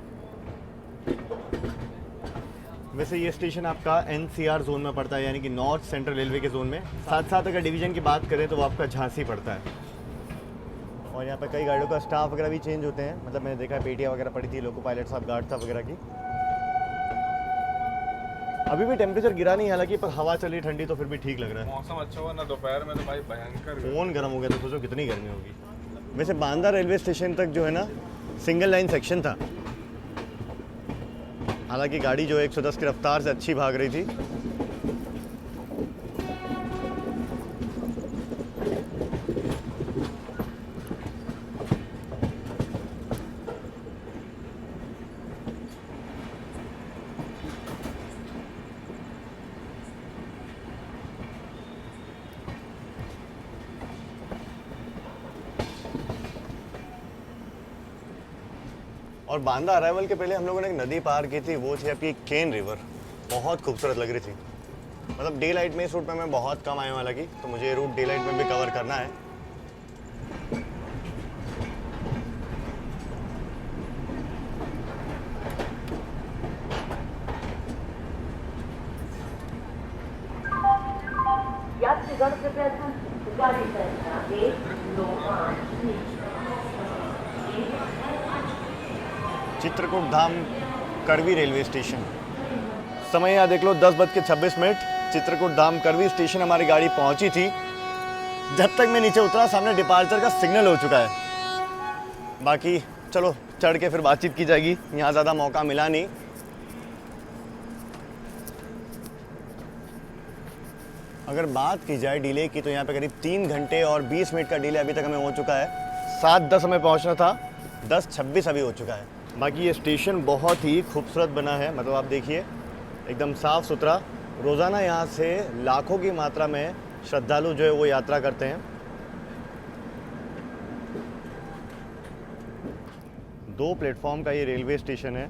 वैसे ये स्टेशन आपका NCR जोन में पड़ता है, यानी कि नॉर्थ सेंट्रल रेलवे के जोन में। साथ साथ अगर डिवीजन की बात करें तो वो आपका झांसी पड़ता है। और यहाँ पर कई गाड़ियों का स्टाफ वगैरह भी चेंज होते हैं। मतलब मैंने देखा है पेटियाँ वगैरह पड़ी थी, लोको पायलट साहब, गार्ड साहब वगैरह की। अभी भी टेम्परेचर गिरा नहीं, हालांकि पर हवा चली ठंडी, तो फिर भी ठीक लग रहा है। मौसम अच्छा हुआ ना, दोपहर में तो भाई भयंकर फोन गर्म हो गया, तो सोचो कितनी गर्मी होगी। वैसे बांदा रेलवे स्टेशन तक जो है ना, सिंगल लाइन सेक्शन था। हालांकि गाड़ी जो है 110 की रफ्तार से अच्छी भाग रही थी। और बांदा अराइवल के पहले हम लोगों ने एक नदी पार की थी, वो थी आपकी केन रिवर। बहुत खूबसूरत लग रही थी। मतलब डे लाइट में इस रूट पे मैं बहुत कम आया हूँ, हालांकि तो मुझे ये रूट डे लाइट में भी कवर करना है। यात्रीगण कृपया गाड़ी संख्या 195 चित्रकूट धाम करवी रेलवे स्टेशन। समय यहाँ देख लो 10:26। चित्रकूट धाम करवी स्टेशन हमारी गाड़ी पहुँची थी। जब तक मैं नीचे उतरा, सामने डिपार्चर का सिग्नल हो चुका है। बाकी चलो चढ़ के फिर बातचीत की जाएगी, यहाँ ज़्यादा मौका मिला नहीं। अगर बात की जाए डिले की, तो यहाँ पे करीब 3 घंटे और 20 मिनट का डिले अभी तक हमें हो चुका है। 7:10 हमें पहुँचना था, 10:26 अभी हो चुका है। बाकी ये स्टेशन बहुत ही खूबसूरत बना है। मतलब आप देखिए, एकदम साफ़ सुथरा। रोज़ाना यहाँ से लाखों की मात्रा में श्रद्धालु जो है वो यात्रा करते हैं। 2 प्लेटफॉर्म का ये रेलवे स्टेशन है।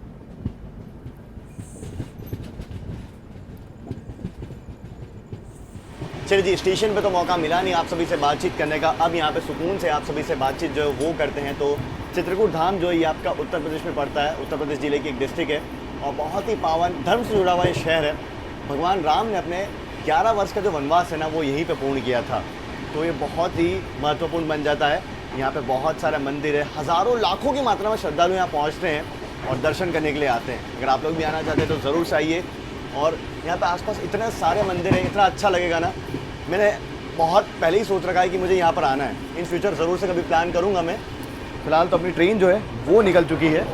चलिए जी, स्टेशन पे तो मौका मिला नहीं आप सभी से बातचीत करने का। अब यहाँ पे सुकून से आप सभी से बातचीत जो है वो करते हैं। तो चित्रकूट धाम जो है ये आपका उत्तर प्रदेश में पड़ता है। उत्तर प्रदेश ज़िले की एक डिस्ट्रिक्ट है और बहुत ही पावन, धर्म से जुड़ा हुआ ये शहर है। भगवान राम ने अपने 11 वर्ष का जो वनवास है ना, वो यहीं पे पूर्ण किया था। तो ये बहुत ही महत्वपूर्ण बन जाता है। यहाँ पे बहुत सारे मंदिर है, हज़ारों लाखों की मात्रा में श्रद्धालु यहाँ पहुँचते हैं और दर्शन करने के लिए आते हैं। अगर आप लोग भी आना चाहते हैं तो ज़रूर से आइए। और यहाँ पे आसपास इतने सारे मंदिर हैं, इतना अच्छा लगेगा ना। मैंने बहुत पहले ही सोच रखा है कि मुझे यहाँ पर आना है। इन फ्यूचर ज़रूर से कभी प्लान करूँगा मैं। फ़िलहाल तो अपनी ट्रेन जो है वो निकल चुकी है।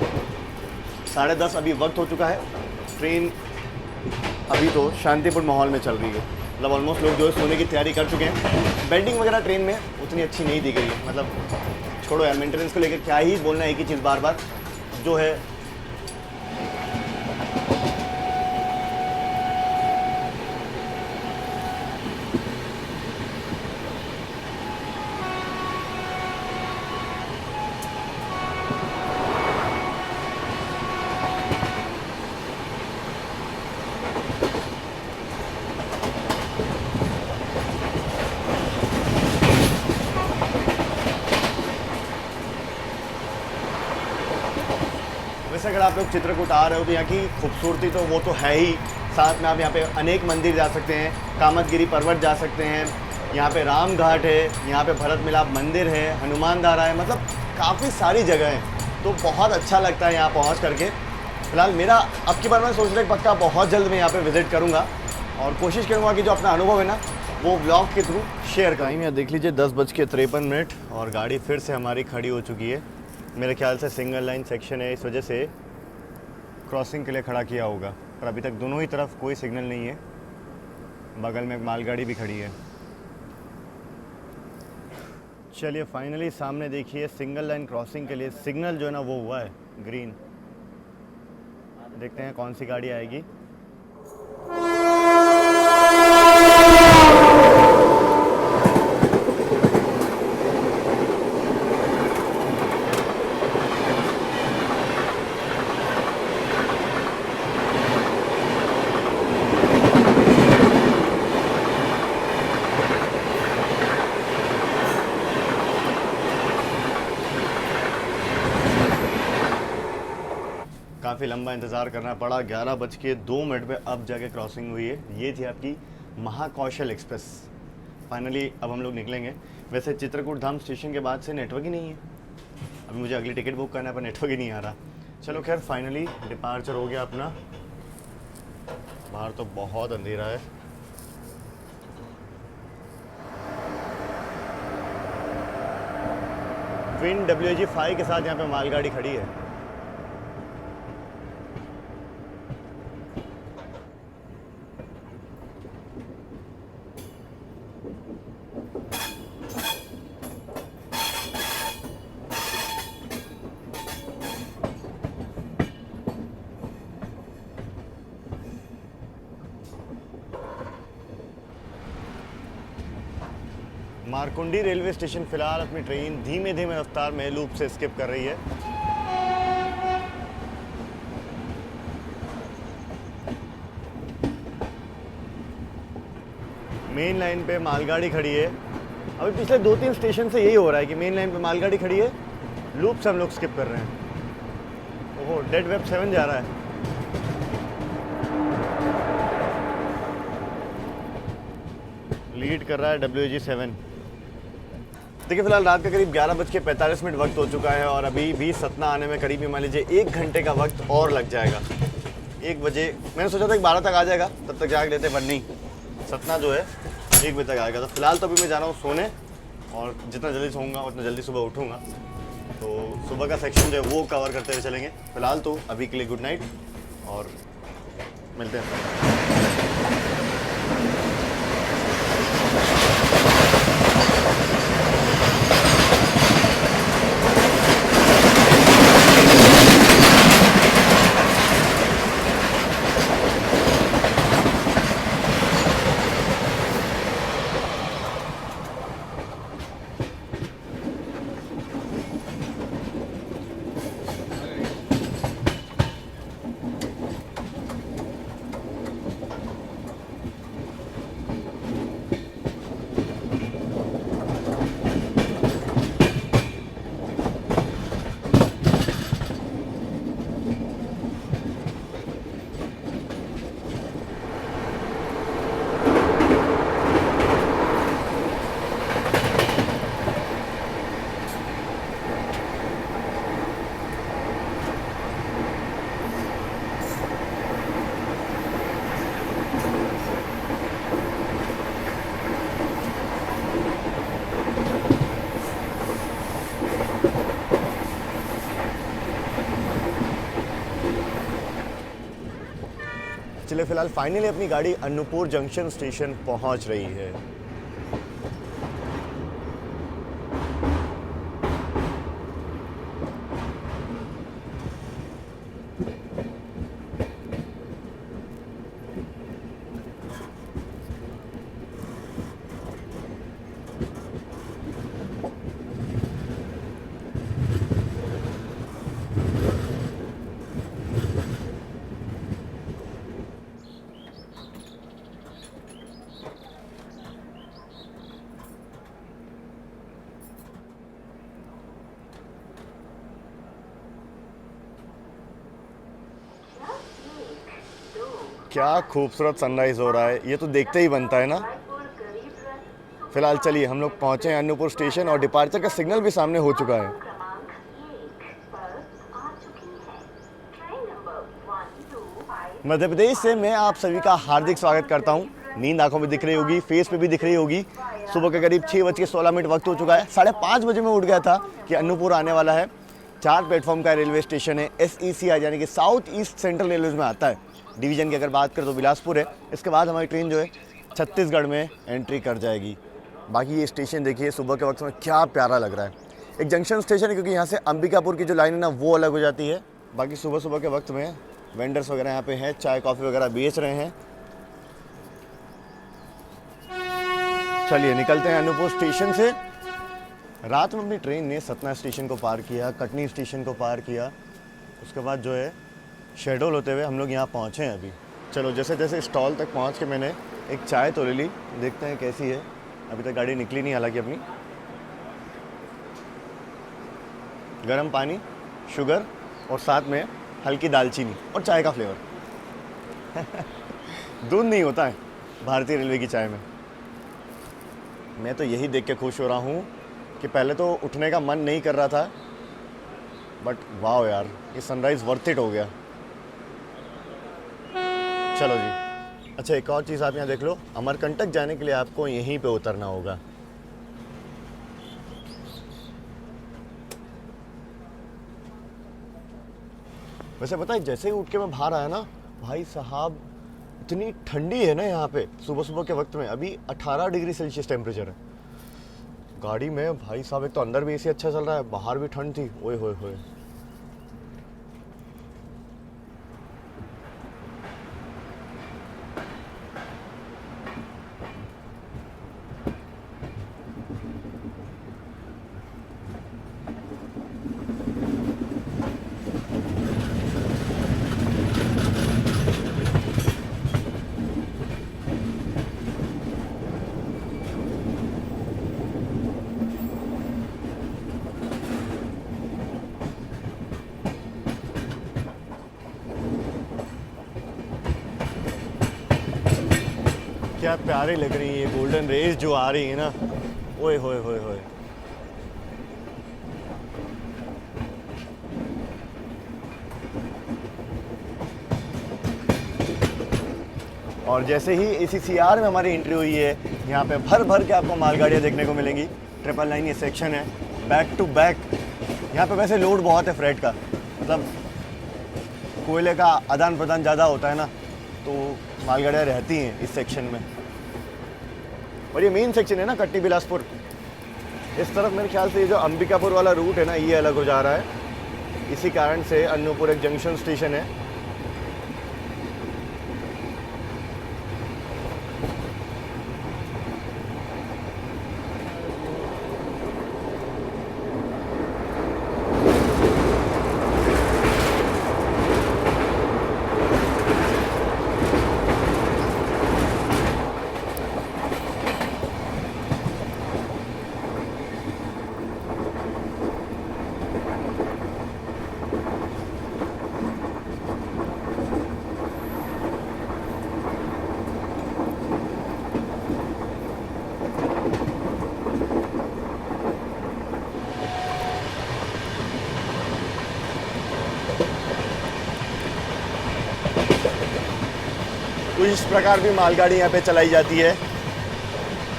10:30 अभी वक्त हो चुका है। ट्रेन अभी तो शांतिपूर्ण माहौल में चल रही है, मतलब ऑलमोस्ट लोग जो है सोने की तैयारी कर चुके हैं। बेडिंग वगैरह ट्रेन में उतनी अच्छी नहीं दी गई है, मतलब छोड़ो यार, मेंटेनेंस को लेकर क्या ही बोलना, एक ही चीज़ बार बार जो है। वैसे अगर आप लोग चित्रकूट आ रहे हो तो यहाँ की खूबसूरती तो वो तो है ही, साथ में आप यहाँ पे अनेक मंदिर जा सकते हैं, कामतगिरी पर्वत जा सकते हैं, यहाँ पे राम घाट है, यहाँ पे भरत मिलाप मंदिर है, हनुमान धारा है, मतलब काफ़ी सारी जगह हैं। तो बहुत अच्छा लगता है यहाँ पहुँच करके। फिलहाल मेरा अब की बार मैं सोच रहा हूँ पक्का बहुत जल्द मैं यहाँ पे विज़िट करूँगा और कोशिश करूँगा कि जो अपना अनुभव है ना वो ब्लॉग के थ्रू शेयर करूँ। यहाँ देख लीजिए 10:53 और गाड़ी फिर से हमारी खड़ी हो चुकी है। मेरे ख्याल से सिंगल लाइन सेक्शन है, इस वजह से क्रॉसिंग के लिए खड़ा किया होगा, पर अभी तक दोनों ही तरफ कोई सिग्नल नहीं है। बगल में एक मालगाड़ी भी खड़ी है। चलिए फाइनली सामने देखिए सिंगल लाइन क्रॉसिंग के लिए सिग्नल जो है ना वो हुआ है ग्रीन। देखते हैं कौन सी गाड़ी आएगी। काफ़ी लंबा इंतज़ार करना पड़ा। 11:02 पे अब जाके क्रॉसिंग हुई है। ये थी आपकी महाकौशल एक्सप्रेस। फाइनली अब हम लोग निकलेंगे। वैसे चित्रकूट धाम स्टेशन के बाद से नेटवर्क ही नहीं है। अभी मुझे अगली टिकट बुक करना है पर नेटवर्क ही नहीं आ रहा। चलो खैर फाइनली डिपार्चर हो गया अपना। बाहर तो बहुत अंधेरा है। विन WG5 के साथ यहाँ पे मालगाड़ी खड़ी है। मारकुंडी रेलवे स्टेशन फिलहाल अपनी ट्रेन धीमे धीमे रफ्तार में लूप से स्किप कर रही है। मेन लाइन पे मालगाड़ी खड़ी है। अभी पिछले 2-3 स्टेशन से यही हो रहा है कि मेन लाइन पे मालगाड़ी खड़ी है, लूप से हम लोग स्किप कर रहे हैं। ओहो, डेड वेब 7 जा रहा है। लीड कर रहा है WG7। देखिए फिलहाल रात का करीब 11:45 वक्त हो चुका है और अभी भी सतना आने में करीब मान लीजिए 1 घंटे का वक्त और लग जाएगा। 1 बजे मैंने सोचा था कि 12 तक आ जाएगा, तब तक जाग लेते, पर नहीं, सतना जो है 1 बजे तक आएगा। तो फिलहाल तो अभी मैं जा रहा हूँ सोने, और जितना जल्दी सोऊंगा उतना जल्दी सुबह उठूँगा। तो सुबह का सेक्शन जो है वो कवर करते हुए चलेंगे। फिलहाल तो अभी के लिए गुड नाइट और मिलते हैं। चलिए फिलहाल फाइनली अपनी गाड़ी अनूपपुर जंक्शन स्टेशन पहुंच रही है। क्या खूबसूरत सनराइज हो रहा है, ये तो देखते ही बनता है ना। फिलहाल चलिए हम लोग पहुंचे हैं अनूपपुर स्टेशन और डिपार्चर का सिग्नल भी सामने हो चुका है। मध्य प्रदेश से मैं आप सभी का हार्दिक स्वागत करता हूं। नींद आंखों में दिख रही होगी, फेस पे भी दिख रही होगी। सुबह के करीब 6:16 वक्त हो चुका है। 5:30 बजे में उठ गया था कि अनूपपुर आने वाला है। 4 प्लेटफॉर्म का रेलवे स्टेशन है। SECI यानी कि साउथ ईस्ट सेंट्रल रेलवे में आता है। डिवीज़न की अगर बात करें तो बिलासपुर है। इसके बाद हमारी ट्रेन जो है छत्तीसगढ़ में एंट्री कर जाएगी। बाकी ये स्टेशन देखिए सुबह के वक्त में क्या प्यारा लग रहा है। एक जंक्शन स्टेशन है क्योंकि यहाँ से अंबिकापुर की जो लाइन है ना वो अलग हो जाती है। बाकी सुबह सुबह के वक्त में वेंडर्स वगैरह यहाँ पे हैं, चाय कॉफ़ी वगैरह बेच रहे हैं। चलिए निकलते हैं अनूपपुर स्टेशन से। रात में अपनी ट्रेन ने सतना स्टेशन को पार किया, कटनी स्टेशन को पार किया। उसके बाद जो है शेड्यूल होते हुए हम लोग यहाँ पहुँचे हैं अभी। चलो जैसे जैसे स्टॉल तक पहुँच के मैंने एक चाय तो ले ली, देखते हैं कैसी है। अभी तक गाड़ी निकली नहीं हालांकि अपनी। गर्म पानी, शुगर और साथ में हल्की दालचीनी और चाय का फ्लेवर। दूध नहीं होता है भारतीय रेलवे की चाय में। मैं तो यही देख के खुश हो रहा हूँ कि पहले तो उठने का मन नहीं कर रहा था, बट वाह यार ये सनराइज़ वर्थ इट हो गया। चलो जी। अच्छा एक और चीज़ आप यहाँ देख लो, अमरकंटक जाने के लिए आपको यहीं पे उतरना होगा। वैसे पता है जैसे ही उठ के मैं बाहर आया ना, भाई साहब इतनी ठंडी है ना यहाँ पे सुबह सुबह के वक्त में। अभी 18 डिग्री सेल्सियस टेम्परेचर है गाड़ी में। भाई साहब एक तो अंदर भी एसी अच्छा चल रहा है, बाहर भी ठंड थी। ओए होए होए। क्या प्यारी लग रही है गोल्डन रेज जो आ रही है ना। ओए होए होए होए। और जैसे ही ACCR में हमारी एंट्री हुई है, यहाँ पे भर भर के आपको मालगाड़ियाँ देखने को मिलेंगी। 999 ये सेक्शन है, बैक टू बैक। यहाँ पे वैसे लोड बहुत है फ्रेट का, मतलब कोयले का आदान प्रदान ज़्यादा होता है ना, तो मालगाड़ियाँ रहती हैं इस सेक्शन में। और ये मेन सेक्शन है ना कटनी बिलासपुर। इस तरफ मेरे ख्याल से ये जो अंबिकापुर वाला रूट है ना ये अलग हो जा रहा है। इसी कारण से अनूपपुर एक जंक्शन स्टेशन है। कुछ इस प्रकार भी मालगाड़ी यहाँ पे चलाई जाती है।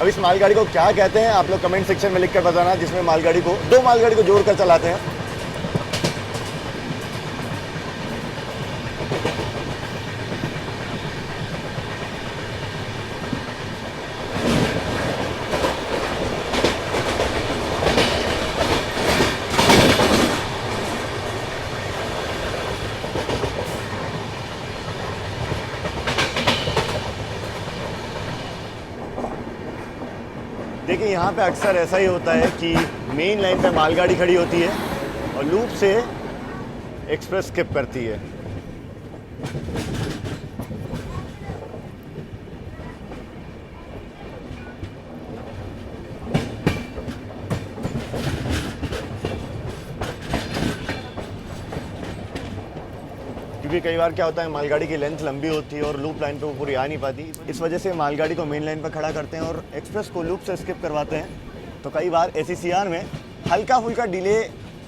अब इस मालगाड़ी को क्या कहते हैं आप लोग कमेंट सेक्शन में लिख कर बताना, जिसमें मालगाड़ी को दो मालगाड़ी को जोड़कर चलाते हैं। देखिए यहाँ पे अक्सर ऐसा ही होता है कि मेन लाइन पे मालगाड़ी खड़ी होती है और लूप से एक्सप्रेस स्किप करती है। क्योंकि कई बार क्या होता है, मालगाड़ी की लेंथ लंबी होती है और लूप लाइन पे वो पूरी आ नहीं पाती। इस वजह से मालगाड़ी को मेन लाइन पर खड़ा करते हैं और एक्सप्रेस को लूप से स्किप करवाते हैं। तो कई बार ACCR में हल्का फुल्का डिले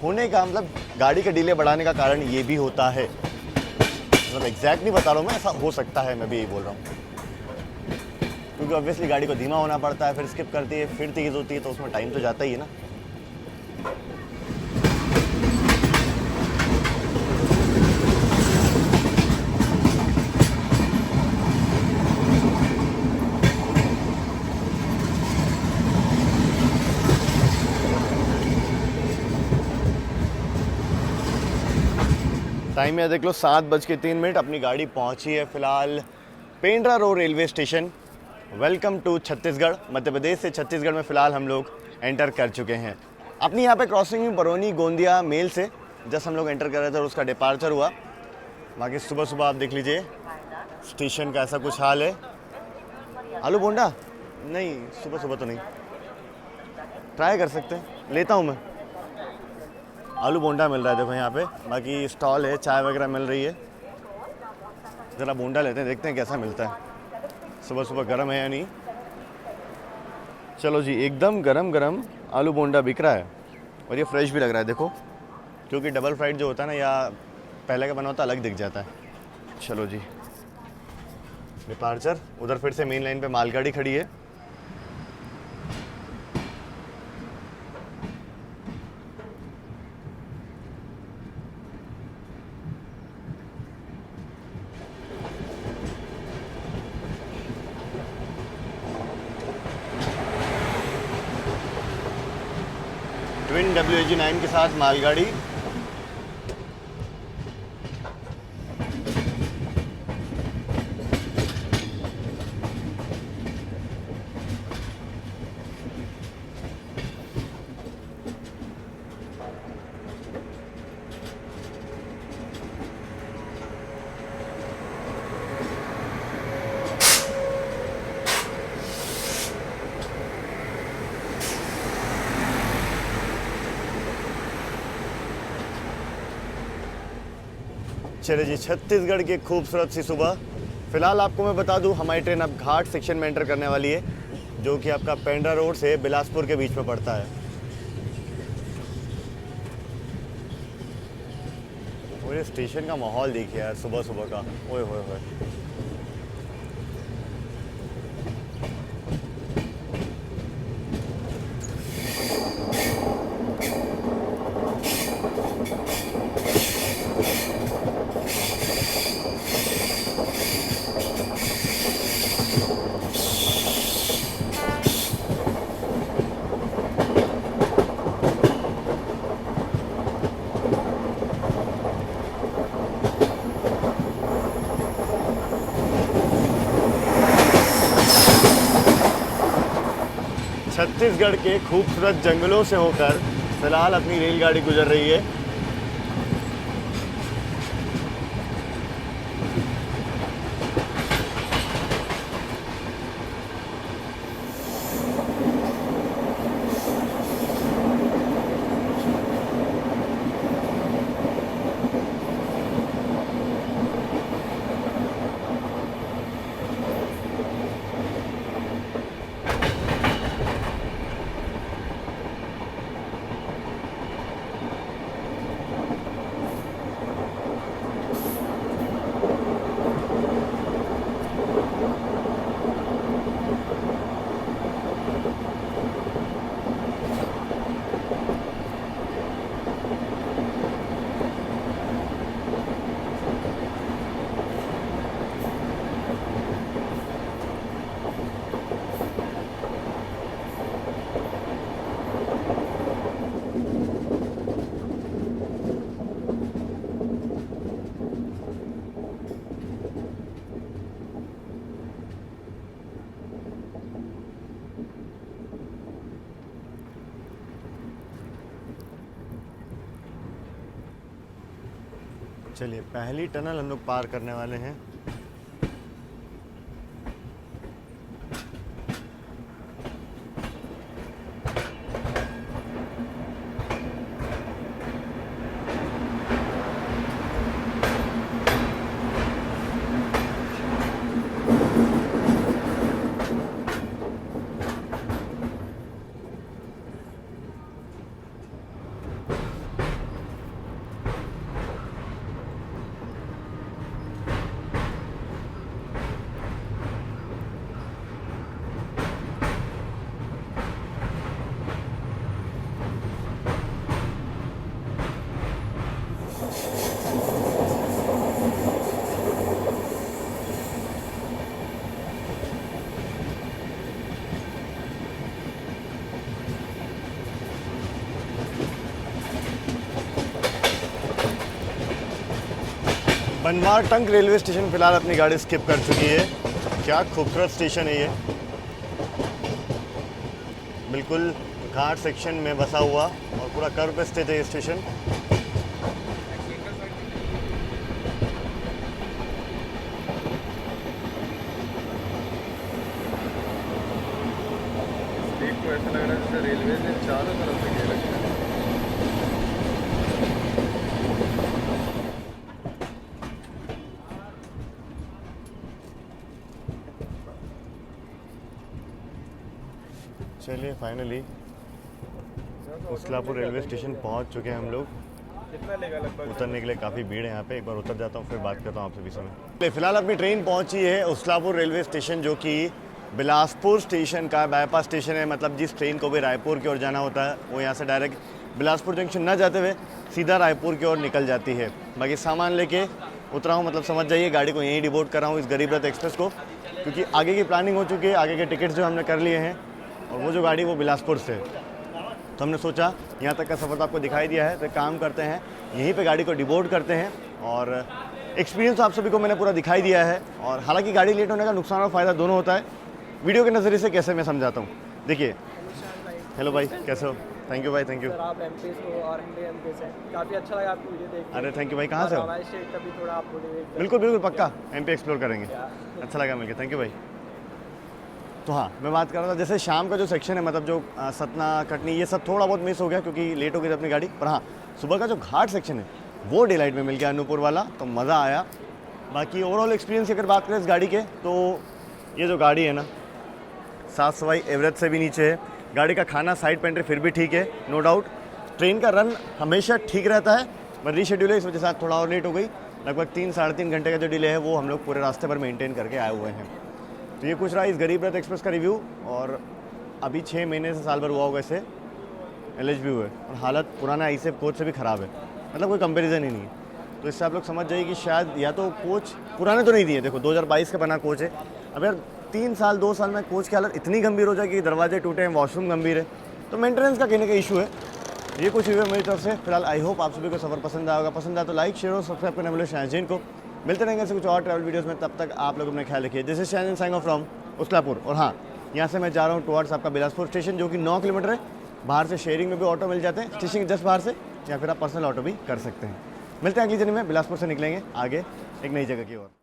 होने का मतलब गाड़ी का डिले बढ़ाने का कारण ये भी होता है। मतलब एग्जैक्ट नहीं बता रहा हूँ मैं, ऐसा हो सकता है, मैं भी यही बोल रहा हूँ। क्योंकि ऑब्वियसली गाड़ी को धीमा होना पड़ता है, फिर स्किप करती है, फिर तेज़ होती है, तो उसमें टाइम तो जाता ही है ना। टाइम है देख लो 7:03। अपनी गाड़ी पहुंची है फिलहाल Pendra road railway station. Welcome to Chhattisgarh. Madhya Pradesh से छत्तीसगढ़ में फ़िलहाल हम लोग एंटर कर चुके हैं। अपनी यहाँ पे क्रॉसिंग में बरौनी गोंदिया मेल से जस्ट हम लोग एंटर कर रहे थे और उसका डिपार्चर हुआ। बाकी सुबह सुबह आप देख लीजिए स्टेशन का ऐसा कुछ हाल है। आलू बोंडा नहीं, सुबह सुबह तो नहीं, ट्राई कर सकते हैं, लेता हूँ मैं। आलू बोंडा मिल रहा है देखो यहाँ पे। बाकी स्टॉल है, चाय वगैरह मिल रही है। ज़रा बोंडा लेते हैं, देखते हैं कैसा मिलता है। सुबह सुबह गर्म है या नहीं। चलो जी, एकदम गरम गरम आलू बोंडा बिक रहा है और ये फ्रेश भी लग रहा है देखो, क्योंकि डबल फ्राइड जो होता है ना या पहले का बना होता अलग दिख जाता है। चलो जी, डिपार्चर। उधर फिर से मेन लाइन पे मालगाड़ी खड़ी है। ट्विन WAG9 के साथ मालगाड़ी। चलिए जी, छत्तीसगढ़ की खूबसूरत सी सुबह। फ़िलहाल आपको मैं बता दूं, हमारी ट्रेन अब घाट सेक्शन में एंटर करने वाली है, जो कि आपका पेंड्रा रोड से बिलासपुर के बीच में पड़ता है। और ये स्टेशन का माहौल देखिए यार सुबह सुबह का, ओए होए होए। छत्तीसगढ़ के खूबसूरत जंगलों से होकर फिलहाल अपनी रेलगाड़ी गुजर रही है। चलिए पहली टनल हम लोग पार करने वाले हैं। बनवार टंक रेलवे स्टेशन फिलहाल अपनी गाड़ी स्किप कर चुकी है। क्या खूबसूरत स्टेशन है ये, बिल्कुल घाट सेक्शन में बसा हुआ और पूरा कर्व पे स्थित है ये स्टेशन। देख को ऐसा लग रहा है जैसे रेलवे ने चारों तरफ से घेर रखा है। चलिए फाइनली उसलापुर रेलवे स्टेशन पहुंच चुके हैं हम लोग। कितना लेगा लगभग? उतरने के लिए काफ़ी भीड़ है यहाँ पे। एक बार उतर जाता हूँ फिर बात करता हूँ आपसे भी समय। फिलहाल अपनी ट्रेन पहुँची है उसलापुर रेलवे स्टेशन, जो कि बिलासपुर स्टेशन का बाईपास स्टेशन है। मतलब जिस ट्रेन को भी रायपुर की ओर जाना होता है वो यहाँ से डायरेक्ट बिलासपुर जंक्शन ना जाते हुए सीधा रायपुर की ओर निकल जाती है। बाकी सामान लेके उतरा हूँ, मतलब समझ जाइए गाड़ी को यहीं डिबोर्ड कर रहा हूँ इस गरीब रथ एक्सप्रेस को, क्योंकि आगे की प्लानिंग हो चुकी है, आगे के टिकट्स जो हमने कर लिए हैं और वो जो गाड़ी वो बिलासपुर से है। तो हमने सोचा यहाँ तक का सफ़र तो आपको दिखाई दिया है, तो एक काम करते हैं यहीं पे गाड़ी को डिबोर्ड करते हैं और एक्सपीरियंस आप सभी को मैंने पूरा दिखाई दिया है। और हालांकि गाड़ी लेट होने का नुकसान और फ़ायदा दोनों होता है, वीडियो के नज़रिए से कैसे मैं समझाता हूँ। देखिए, हेलो भाई, कैसे हो? थैंक यू भाई, थैंक यू। सर आप एमपी से हो और हम भी एमपी से हैं। काफ़ी अच्छा लगा आपकी वीडियो देख के। अरे थैंक यू भाई, कहाँ से हो? हमारे स्टेट का भी थोड़ा आप बोलिए। बिल्कुल बिल्कुल पक्का एमपी एक्सप्लोर करेंगे। अच्छा लगा मिलके, थैंक यू भाई। तो हाँ, मैं बात कर रहा था जैसे शाम का जो सेक्शन है, मतलब जो सतना कटनी ये सब थोड़ा बहुत मिस हो गया क्योंकि लेट हो गई थी अपनी गाड़ी। पर हाँ, सुबह का जो घाट सेक्शन है वो डे लाइट में मिल गया अनूपपुर वाला, तो मज़ा आया। बाकी ओवरऑल एक्सपीरियंस की अगर बात करें इस गाड़ी के, तो ये जो गाड़ी है ना, साफ़ सफाई एवरेज से भी नीचे है। गाड़ी का खाना साइड पेंट्री फिर भी ठीक है, नो डाउट। ट्रेन का रन हमेशा ठीक रहता है, पर रीशेड्यूल है इस वजह से थोड़ा और लेट हो गई। लगभग 3-3.5 घंटे का जो डिले है वो हम लोग पूरे रास्ते पर मेंटेन करके आए हुए हैं। तो ये कुछ रहा इस गरीब रथ एक्सप्रेस का रिव्यू। और अभी 6 महीने से साल भर हुआ होगा इसे LHB हुए, और हालत पुराना ICF कोच से भी ख़राब है, मतलब कोई कंपैरिजन ही नहीं है। तो इससे आप लोग समझ जाइए कि शायद या तो कोच पुराने तो नहीं दिए। देखो 2022 का बना कोच है, अब यार 3 साल 2 साल में कोच की हालत इतनी गंभीर हो जाए कि दरवाजे टूटे हैं, वॉशरूम गंभीर है, तो मेंटेनेंस का कहने का इशू है। ये कुछ रिव्यू मेरी तरफ से। फिलहाल आई होप आप सभी को सफ़र पसंद आएगा। पसंद आए तो लाइक शेयर और सब्सक्राइब करने वाले शाहजीन को। मिलते रहेंगे ऐसे कुछ और ट्रैवल वीडियोस में, तब तक आप लोग अपना ख्याल रखिए। This is Shahjeen signing off from Uslapur. और हाँ, यहाँ से मैं जा रहा हूँ टुवर्ड्स आपका बिलासपुर स्टेशन, जो कि 9 किलोमीटर है। बाहर से शेयरिंग में भी ऑटो मिल जाते हैं स्टेशन के जस्ट बाहर से, या फिर आप पर्सनल ऑटो भी कर सकते हैं। मिलते हैं अगली जर्नी में। बिलासपुर से निकलेंगे आगे एक नई जगह की ओर।